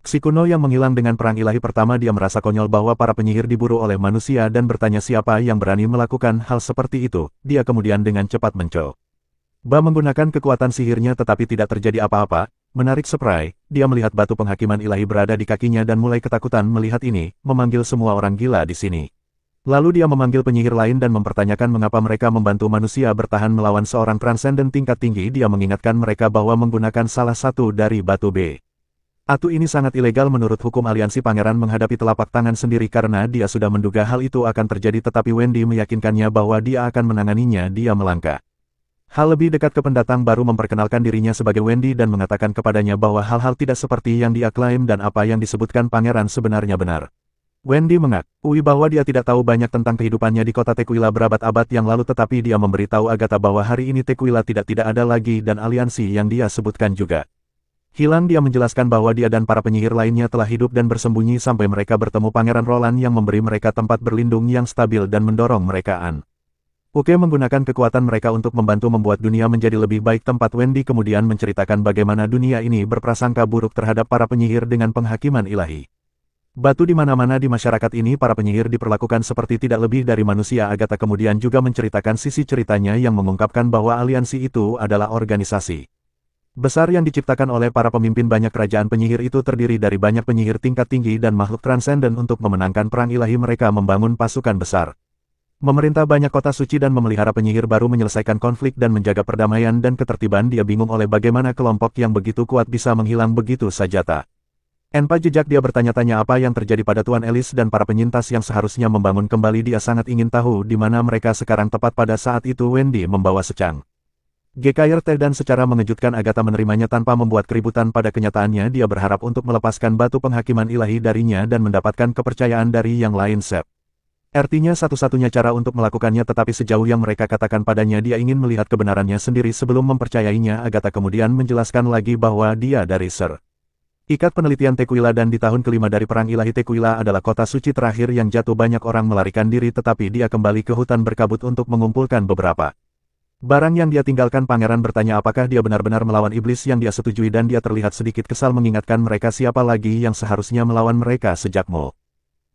Speaker 1: Si kuno yang menghilang dengan perang ilahi pertama. Dia merasa konyol bahwa para penyihir diburu oleh manusia dan bertanya siapa yang berani melakukan hal seperti itu. Dia kemudian dengan cepat mencoba menggunakan kekuatan sihirnya tetapi tidak terjadi apa-apa. Menarik spray, dia melihat batu penghakiman ilahi berada di kakinya dan mulai ketakutan melihat ini, memanggil semua orang gila di sini. Lalu dia memanggil penyihir lain dan mempertanyakan mengapa mereka membantu manusia bertahan melawan seorang transenden tingkat tinggi. Dia mengingatkan mereka bahwa menggunakan salah satu dari batu B. Atu ini sangat ilegal menurut hukum aliansi. Pangeran menghadapi telapak tangan sendiri karena dia sudah menduga hal itu akan terjadi tetapi Wendy meyakinkannya bahwa dia akan menanganinya. Dia melangkah hal lebih dekat ke pendatang baru memperkenalkan dirinya sebagai Wendy dan mengatakan kepadanya bahwa hal-hal tidak seperti yang dia klaim dan apa yang disebutkan pangeran sebenarnya benar. Wendy mengakui bahwa dia tidak tahu banyak tentang kehidupannya di kota Tequila berabad-abad yang lalu tetapi dia memberitahu Agatha bahwa hari ini Tequila tidak ada lagi dan aliansi yang dia sebutkan juga hilang. Dia menjelaskan bahwa dia dan para penyihir lainnya telah hidup dan bersembunyi sampai mereka bertemu Pangeran Roland yang memberi mereka tempat berlindung yang stabil dan mendorong mereka menggunakan kekuatan mereka untuk membantu membuat dunia menjadi lebih baik. Tempat Wendy kemudian menceritakan bagaimana dunia ini berprasangka buruk terhadap para penyihir dengan penghakiman ilahi. Batu di mana-mana di masyarakat ini para penyihir diperlakukan seperti tidak lebih dari manusia. Agatha kemudian juga menceritakan sisi ceritanya yang mengungkapkan bahwa aliansi itu adalah organisasi besar yang diciptakan oleh para pemimpin. Banyak kerajaan penyihir itu terdiri dari banyak penyihir tingkat tinggi dan makhluk transenden. Untuk memenangkan perang ilahi mereka membangun pasukan besar, memerintah banyak kota suci dan memelihara penyihir baru menyelesaikan konflik dan menjaga perdamaian dan ketertiban. Dia bingung oleh bagaimana kelompok yang begitu kuat bisa menghilang begitu saja. Tanpa jejak dia bertanya-tanya apa yang terjadi pada Tuan Ellis dan para penyintas yang seharusnya membangun kembali. Dia sangat ingin tahu di mana mereka sekarang. Tepat pada saat itu Wendy membawa secang Gekair teh dan secara mengejutkan Agatha menerimanya tanpa membuat keributan. Pada kenyataannya dia berharap untuk melepaskan batu penghakiman ilahi darinya dan mendapatkan kepercayaan dari yang lain. Artinya satu-satunya cara untuk melakukannya tetapi sejauh yang mereka katakan padanya dia ingin melihat kebenarannya sendiri sebelum mempercayainya. Agatha kemudian menjelaskan lagi bahwa dia dari Sir Ikat penelitian Tequila dan di tahun kelima dari perang ilahi Tequila adalah kota suci terakhir yang jatuh. Banyak orang melarikan diri tetapi dia kembali ke hutan berkabut untuk mengumpulkan beberapa barang yang dia tinggalkan. Pangeran bertanya apakah dia benar-benar melawan iblis yang dia setujui dan dia terlihat sedikit kesal mengingatkan mereka siapa lagi yang seharusnya melawan mereka sejak Mo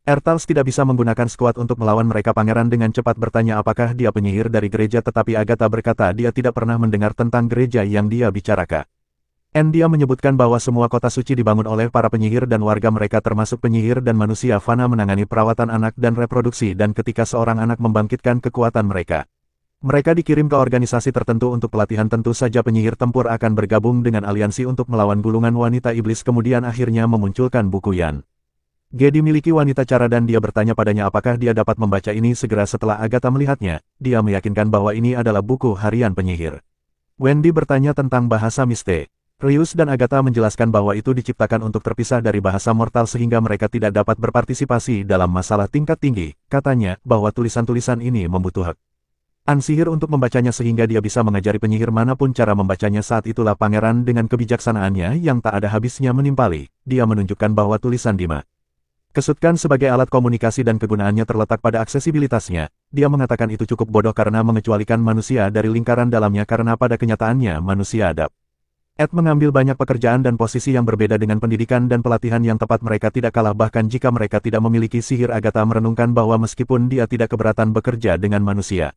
Speaker 1: Ertals tidak bisa menggunakan skuad untuk melawan mereka. Pangeran dengan cepat bertanya apakah dia penyihir dari gereja tetapi Agatha berkata dia tidak pernah mendengar tentang gereja yang dia bicarakan. Dia menyebutkan bahwa semua kota suci dibangun oleh para penyihir dan warga mereka termasuk penyihir dan manusia fana menangani perawatan anak dan reproduksi dan ketika seorang anak membangkitkan kekuatan mereka dikirim ke organisasi tertentu untuk pelatihan. Tentu saja penyihir tempur akan bergabung dengan aliansi untuk melawan gulungan wanita iblis. Kemudian akhirnya memunculkan buku Yan G dimiliki wanita cara dan dia bertanya padanya apakah dia dapat membaca ini segera. Setelah Agatha melihatnya, dia meyakinkan bahwa ini adalah buku harian penyihir. Wendy bertanya tentang bahasa miste. Rius dan Agatha menjelaskan bahwa itu diciptakan untuk terpisah dari bahasa mortal sehingga mereka tidak dapat berpartisipasi dalam masalah tingkat tinggi. Katanya bahwa tulisan-tulisan ini membutuhkan sihir untuk membacanya sehingga dia bisa mengajari penyihir manapun cara membacanya. Saat itulah pangeran dengan kebijaksanaannya yang tak ada habisnya menimpali. Dia menunjukkan bahwa tulisan Dima kesutkan sebagai alat komunikasi dan kegunaannya terletak pada aksesibilitasnya. Dia mengatakan itu cukup bodoh karena mengecualikan manusia dari lingkaran dalamnya karena pada kenyataannya manusia mengambil banyak pekerjaan dan posisi yang berbeda dengan pendidikan dan pelatihan yang tepat. Mereka tidak kalah bahkan jika mereka tidak memiliki sihir. Agatha merenungkan bahwa meskipun dia tidak keberatan bekerja dengan manusia,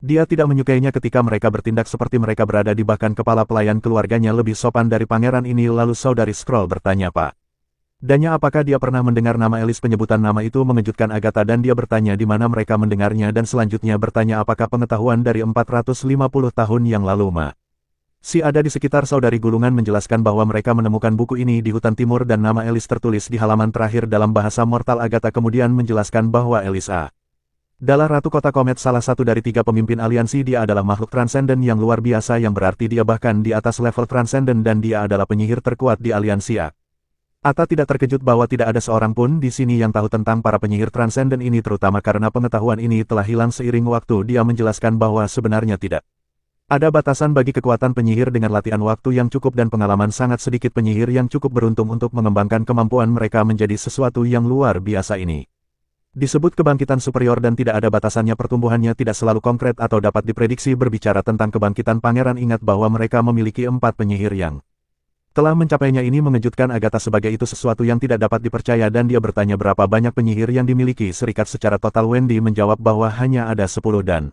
Speaker 1: dia tidak menyukainya ketika mereka bertindak seperti mereka berada di bahkan kepala pelayan keluarganya lebih sopan dari pangeran ini. Lalu saudari Scroll bertanya Pak Danya apakah dia pernah mendengar nama Ellis. Penyebutan nama itu mengejutkan Agatha dan dia bertanya di mana mereka mendengarnya dan selanjutnya bertanya apakah pengetahuan dari 450 tahun yang lalu Si ada di sekitar. Saudari Gulungan menjelaskan bahwa mereka menemukan buku ini di hutan timur dan nama Ellis tertulis di halaman terakhir dalam bahasa mortal. Agatha kemudian menjelaskan bahwa Ellis adalah Ratu Kota Komet, salah satu dari 3 pemimpin aliansi. Dia adalah makhluk transenden yang luar biasa yang berarti dia bahkan di atas level transenden dan dia adalah penyihir terkuat di aliansi Ata tidak terkejut bahwa tidak ada seorang pun di sini yang tahu tentang para penyihir transenden ini terutama karena pengetahuan ini telah hilang seiring waktu. Dia menjelaskan bahwa sebenarnya tidak ada batasan bagi kekuatan penyihir dengan latihan waktu yang cukup dan pengalaman. Sangat sedikit penyihir yang cukup beruntung untuk mengembangkan kemampuan mereka menjadi sesuatu yang luar biasa ini. Disebut kebangkitan superior dan tidak ada batasannya, pertumbuhannya tidak selalu konkret atau dapat diprediksi. Berbicara tentang kebangkitan pangeran, ingat bahwa mereka memiliki 4 penyihir yang telah mencapainya. Ini mengejutkan Agatha, sebagai itu sesuatu yang tidak dapat dipercaya, dan dia bertanya berapa banyak penyihir yang dimiliki serikat secara total. Wendy menjawab bahwa hanya ada 10 dan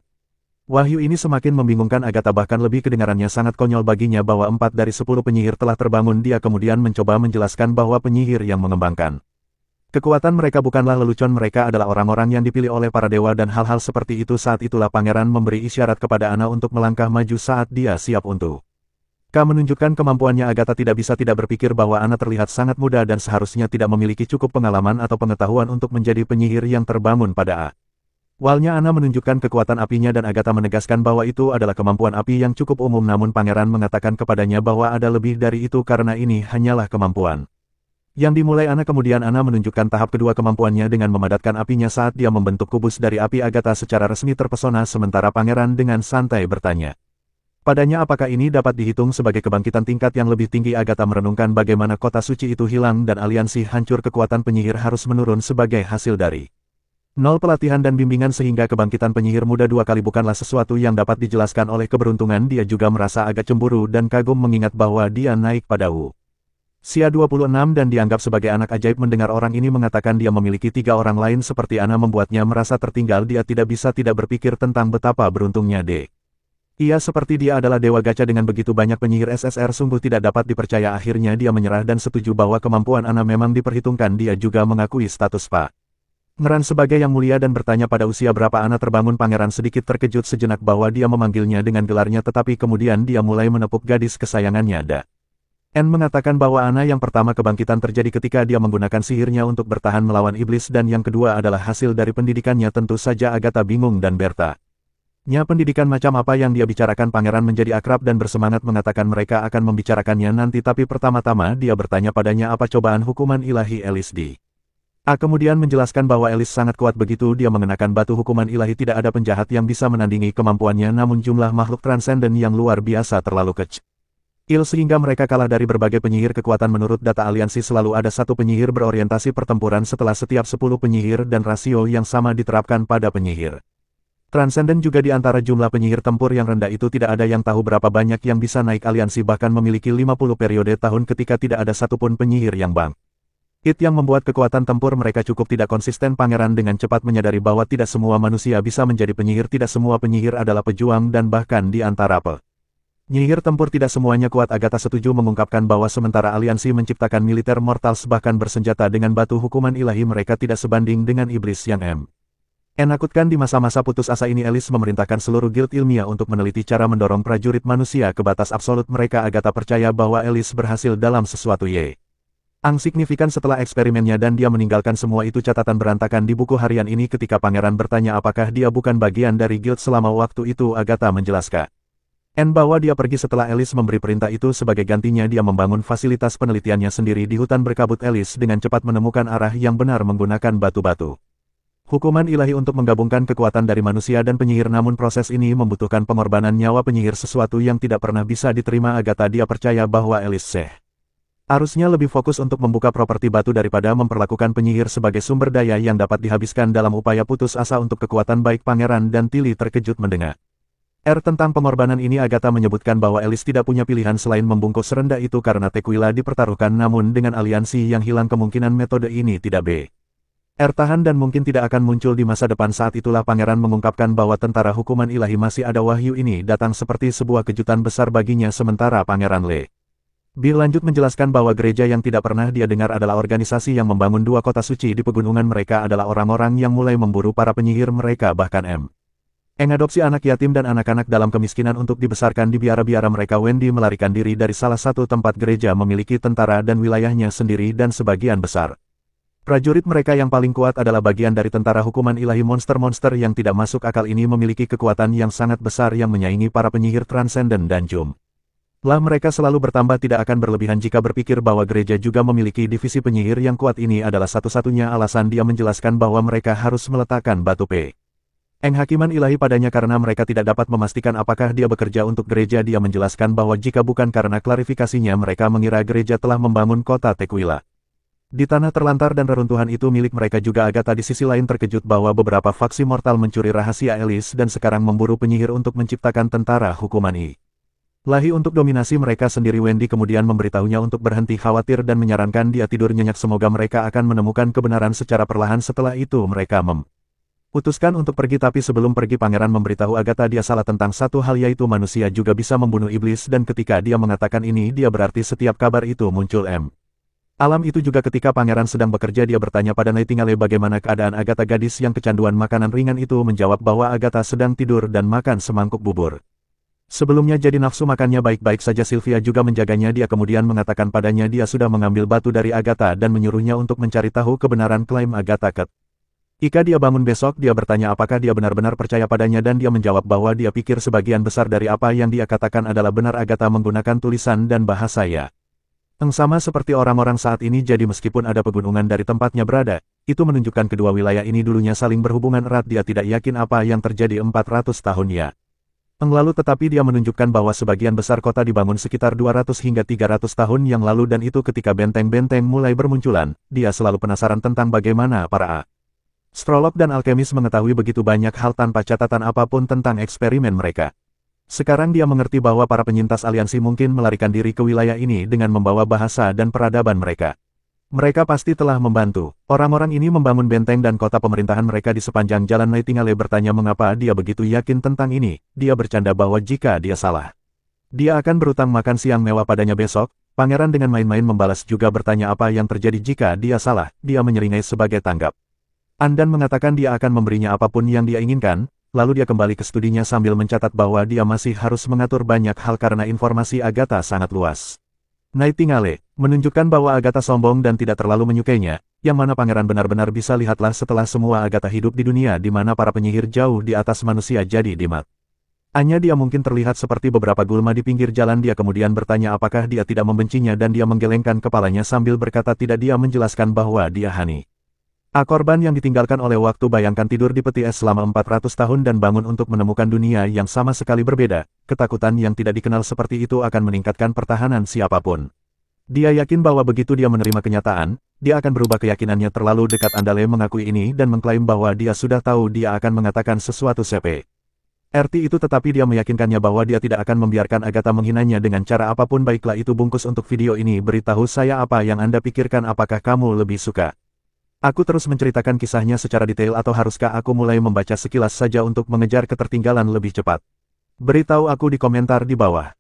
Speaker 1: wahyu ini semakin membingungkan Agatha, bahkan lebih kedengarannya sangat konyol baginya bahwa 4 dari 10 penyihir telah terbangun. Dia kemudian mencoba menjelaskan bahwa penyihir yang mengembangkan kekuatan mereka bukanlah lelucon, mereka adalah orang-orang yang dipilih oleh para dewa dan hal-hal seperti itu. Saat itulah pangeran memberi isyarat kepada Anna untuk melangkah maju saat dia siap untuk menunjukkan kemampuannya. Agatha tidak bisa tidak berpikir bahwa Anna terlihat sangat muda dan seharusnya tidak memiliki cukup pengalaman atau pengetahuan untuk menjadi penyihir yang terbangun pada awalnya. Anna menunjukkan kekuatan apinya dan Agatha menegaskan bahwa itu adalah kemampuan api yang cukup umum, namun pangeran mengatakan kepadanya bahwa ada lebih dari itu karena ini hanyalah kemampuan yang dimulai Anna. Kemudian Anna menunjukkan tahap kedua kemampuannya dengan memadatkan apinya saat dia membentuk kubus dari api. Agatha secara resmi terpesona, sementara pangeran dengan santai bertanya padanya apakah ini dapat dihitung sebagai kebangkitan tingkat yang lebih tinggi. Agatha merenungkan bagaimana kota suci itu hilang dan aliansi hancur. Kekuatan penyihir harus menurun sebagai hasil dari nol pelatihan dan bimbingan, sehingga kebangkitan penyihir muda 2 kali bukanlah sesuatu yang dapat dijelaskan oleh keberuntungan. Dia juga merasa agak cemburu dan kagum mengingat bahwa dia naik pada usia 26 dan dianggap sebagai anak ajaib. Mendengar orang ini mengatakan dia memiliki 3 orang lain seperti Anna membuatnya merasa tertinggal. Dia tidak bisa tidak berpikir tentang betapa beruntungnya ia seperti dia adalah dewa gacha dengan begitu banyak penyihir SSR. Sungguh tidak dapat dipercaya. Akhirnya dia menyerah dan setuju bahwa kemampuan Anna memang diperhitungkan. Dia juga mengakui status pangeran sebagai yang mulia dan bertanya pada usia berapa Anna terbangun. Pangeran sedikit terkejut sejenak bahwa dia memanggilnya dengan gelarnya, tetapi kemudian dia mulai menepuk gadis kesayangannya. Anne mengatakan bahwa Anna yang pertama kebangkitan terjadi ketika dia menggunakan sihirnya untuk bertahan melawan iblis, dan yang kedua adalah hasil dari pendidikannya. Tentu saja Agatha bingung dan bertanya pendidikan macam apa yang dia bicarakan. Pangeran menjadi akrab dan bersemangat mengatakan mereka akan membicarakannya nanti, tapi pertama-tama dia bertanya padanya apa cobaan hukuman ilahi Elis kemudian menjelaskan bahwa Elis sangat kuat. Begitu dia mengenakan batu hukuman ilahi, tidak ada penjahat yang bisa menandingi kemampuannya, namun jumlah makhluk transenden yang luar biasa terlalu kecil sehingga mereka kalah dari berbagai penyihir kekuatan. Menurut data aliansi selalu ada 1 penyihir berorientasi pertempuran setelah setiap 10 penyihir, dan rasio yang sama diterapkan pada penyihir transenden juga. Di antara jumlah penyihir tempur yang rendah itu tidak ada yang tahu berapa banyak yang bisa naik. Aliansi bahkan memiliki 50 periode tahun ketika tidak ada satupun penyihir yang bangkit, yang membuat kekuatan tempur mereka cukup tidak konsisten. Pangeran dengan cepat menyadari bahwa tidak semua manusia bisa menjadi penyihir, tidak semua penyihir adalah pejuang, dan bahkan di antara penyihir tempur tidak semuanya kuat. Agatha setuju mengungkapkan bahwa sementara aliansi menciptakan militer mortals bahkan bersenjata dengan batu hukuman ilahi, mereka tidak sebanding dengan iblis yang menakutkan. Di masa-masa putus asa ini Elis memerintahkan seluruh guild ilmiah untuk meneliti cara mendorong prajurit manusia ke batas absolut mereka. Agatha percaya bahwa Elis berhasil dalam sesuatu yang signifikan setelah eksperimennya, dan dia meninggalkan semua itu catatan berantakan di buku harian ini. Ketika pangeran bertanya apakah dia bukan bagian dari guild selama waktu itu, Agatha menjelaskan bahwa dia pergi setelah Elis memberi perintah itu. Sebagai gantinya dia membangun fasilitas penelitiannya sendiri di hutan berkabut. Elis dengan cepat menemukan arah yang benar menggunakan batu-batu hukuman ilahi untuk menggabungkan kekuatan dari manusia dan penyihir, namun proses ini membutuhkan pengorbanan nyawa penyihir, sesuatu yang tidak pernah bisa diterima Agatha. Dia percaya bahwa Elis harusnya lebih fokus untuk membuka properti batu daripada memperlakukan penyihir sebagai sumber daya yang dapat dihabiskan dalam upaya putus asa untuk kekuatan. Baik pangeran dan Tilly terkejut mendengar tentang pengorbanan ini. Agatha menyebutkan bahwa Elis tidak punya pilihan selain membungkuk serendah itu karena Tequila dipertaruhkan, namun dengan aliansi yang hilang kemungkinan metode ini tidak tahan dan mungkin tidak akan muncul di masa depan. Saat itulah pangeran mengungkapkan bahwa tentara hukuman ilahi masih ada. Wahyu ini datang seperti sebuah kejutan besar baginya. Sementara pangeran Bill lanjut menjelaskan bahwa gereja yang tidak pernah dia dengar adalah organisasi yang membangun 2 kota suci di pegunungan. Mereka adalah orang-orang yang mulai memburu para penyihir. Mereka bahkan mengadopsi anak yatim dan anak-anak dalam kemiskinan untuk dibesarkan di biara-biara mereka. Wendy melarikan diri dari salah satu tempat gereja memiliki tentara dan wilayahnya sendiri, dan sebagian besar prajurit mereka yang paling kuat adalah bagian dari tentara hukuman ilahi. Monster-monster yang tidak masuk akal ini memiliki kekuatan yang sangat besar yang menyaingi para penyihir transenden, dan mereka selalu bertambah. Tidak akan berlebihan jika berpikir bahwa gereja juga memiliki divisi penyihir yang kuat. Ini adalah satu-satunya alasan dia menjelaskan bahwa mereka harus meletakkan batu hakiman ilahi padanya karena mereka tidak dapat memastikan apakah dia bekerja untuk gereja. Dia menjelaskan bahwa jika bukan karena klarifikasinya mereka mengira gereja telah membangun kota Tequila. Di tanah terlantar dan reruntuhan itu milik mereka juga, Agatha di sisi lain terkejut bahwa beberapa faksi mortal mencuri rahasia Alice dan sekarang memburu penyihir untuk menciptakan tentara hukuman ilahi untuk dominasi mereka sendiri. Wendy kemudian memberitahunya untuk berhenti khawatir dan menyarankan dia tidur nyenyak. Semoga mereka akan menemukan kebenaran secara perlahan. Setelah itu mereka memutuskan untuk pergi, tapi sebelum pergi pangeran memberitahu Agatha dia salah tentang satu hal, yaitu manusia juga bisa membunuh iblis, dan ketika dia mengatakan ini dia berarti setiap kabar itu muncul alam itu juga. Ketika pangeran sedang bekerja dia bertanya pada Nightingale bagaimana keadaan Agatha. Gadis yang kecanduan makanan ringan itu menjawab bahwa Agatha sedang tidur dan makan semangkuk bubur sebelumnya, jadi nafsu makannya baik-baik saja. Sylvia juga menjaganya. Dia kemudian mengatakan padanya dia sudah mengambil batu dari Agatha dan menyuruhnya untuk mencari tahu kebenaran klaim Agatha. Ketika dia bangun besok dia bertanya apakah dia benar-benar percaya padanya dan dia menjawab bahwa dia pikir sebagian besar dari apa yang dia katakan adalah benar. Agatha menggunakan tulisan dan bahasa yang sama seperti orang-orang saat ini, jadi meskipun ada pegunungan dari tempatnya berada, itu menunjukkan kedua wilayah ini dulunya saling berhubungan erat. Dia tidak yakin apa yang terjadi 400 tahun yang lalu, tetapi dia menunjukkan bahwa sebagian besar kota dibangun sekitar 200 hingga 300 tahun yang lalu, dan itu ketika benteng-benteng mulai bermunculan. Dia selalu penasaran tentang bagaimana para astrolog dan alkemis mengetahui begitu banyak hal tanpa catatan apapun tentang eksperimen mereka. Sekarang dia mengerti bahwa para penyintas aliansi mungkin melarikan diri ke wilayah ini dengan membawa bahasa dan peradaban mereka. Mereka pasti telah membantu orang-orang ini membangun benteng dan kota pemerintahan mereka di sepanjang jalan. Nightingale bertanya mengapa dia begitu yakin tentang ini. Dia bercanda bahwa jika dia salah, dia akan berutang makan siang mewah padanya besok. Pangeran dengan main-main membalas juga bertanya apa yang terjadi jika dia salah. Dia menyeringai sebagai tanggap dan mengatakan dia akan memberinya apapun yang dia inginkan. Lalu dia kembali ke studinya sambil mencatat bahwa dia masih harus mengatur banyak hal karena informasi Agatha sangat luas. Nightingale menunjukkan bahwa Agatha sombong dan tidak terlalu menyukainya, yang mana pangeran benar-benar bisa lihatlah setelah semua Agatha hidup di dunia di mana para penyihir jauh di atas manusia, jadi di matanya dia mungkin terlihat seperti beberapa gulma di pinggir jalan. Dia kemudian bertanya apakah dia tidak membencinya dan dia menggelengkan kepalanya sambil berkata tidak. Dia menjelaskan bahwa dia korban yang ditinggalkan oleh waktu. Bayangkan tidur di peti es selama 400 tahun dan bangun untuk menemukan dunia yang sama sekali berbeda. Ketakutan yang tidak dikenal seperti itu akan meningkatkan pertahanan siapapun. Dia yakin bahwa begitu dia menerima kenyataan, dia akan berubah. Keyakinannya terlalu dekat. Andale mengakui ini dan mengklaim bahwa dia sudah tahu dia akan mengatakan sesuatu seperti itu, tetapi dia meyakinkannya bahwa dia tidak akan membiarkan Agatha menghinanya dengan cara apapun. Baiklah, itu bungkus untuk video ini. Beritahu saya apa yang Anda pikirkan. Apakah kamu lebih suka aku terus menceritakan kisahnya secara detail atau haruskah aku mulai membaca sekilas saja untuk mengejar ketertinggalan lebih cepat? Beritahu aku di komentar di bawah.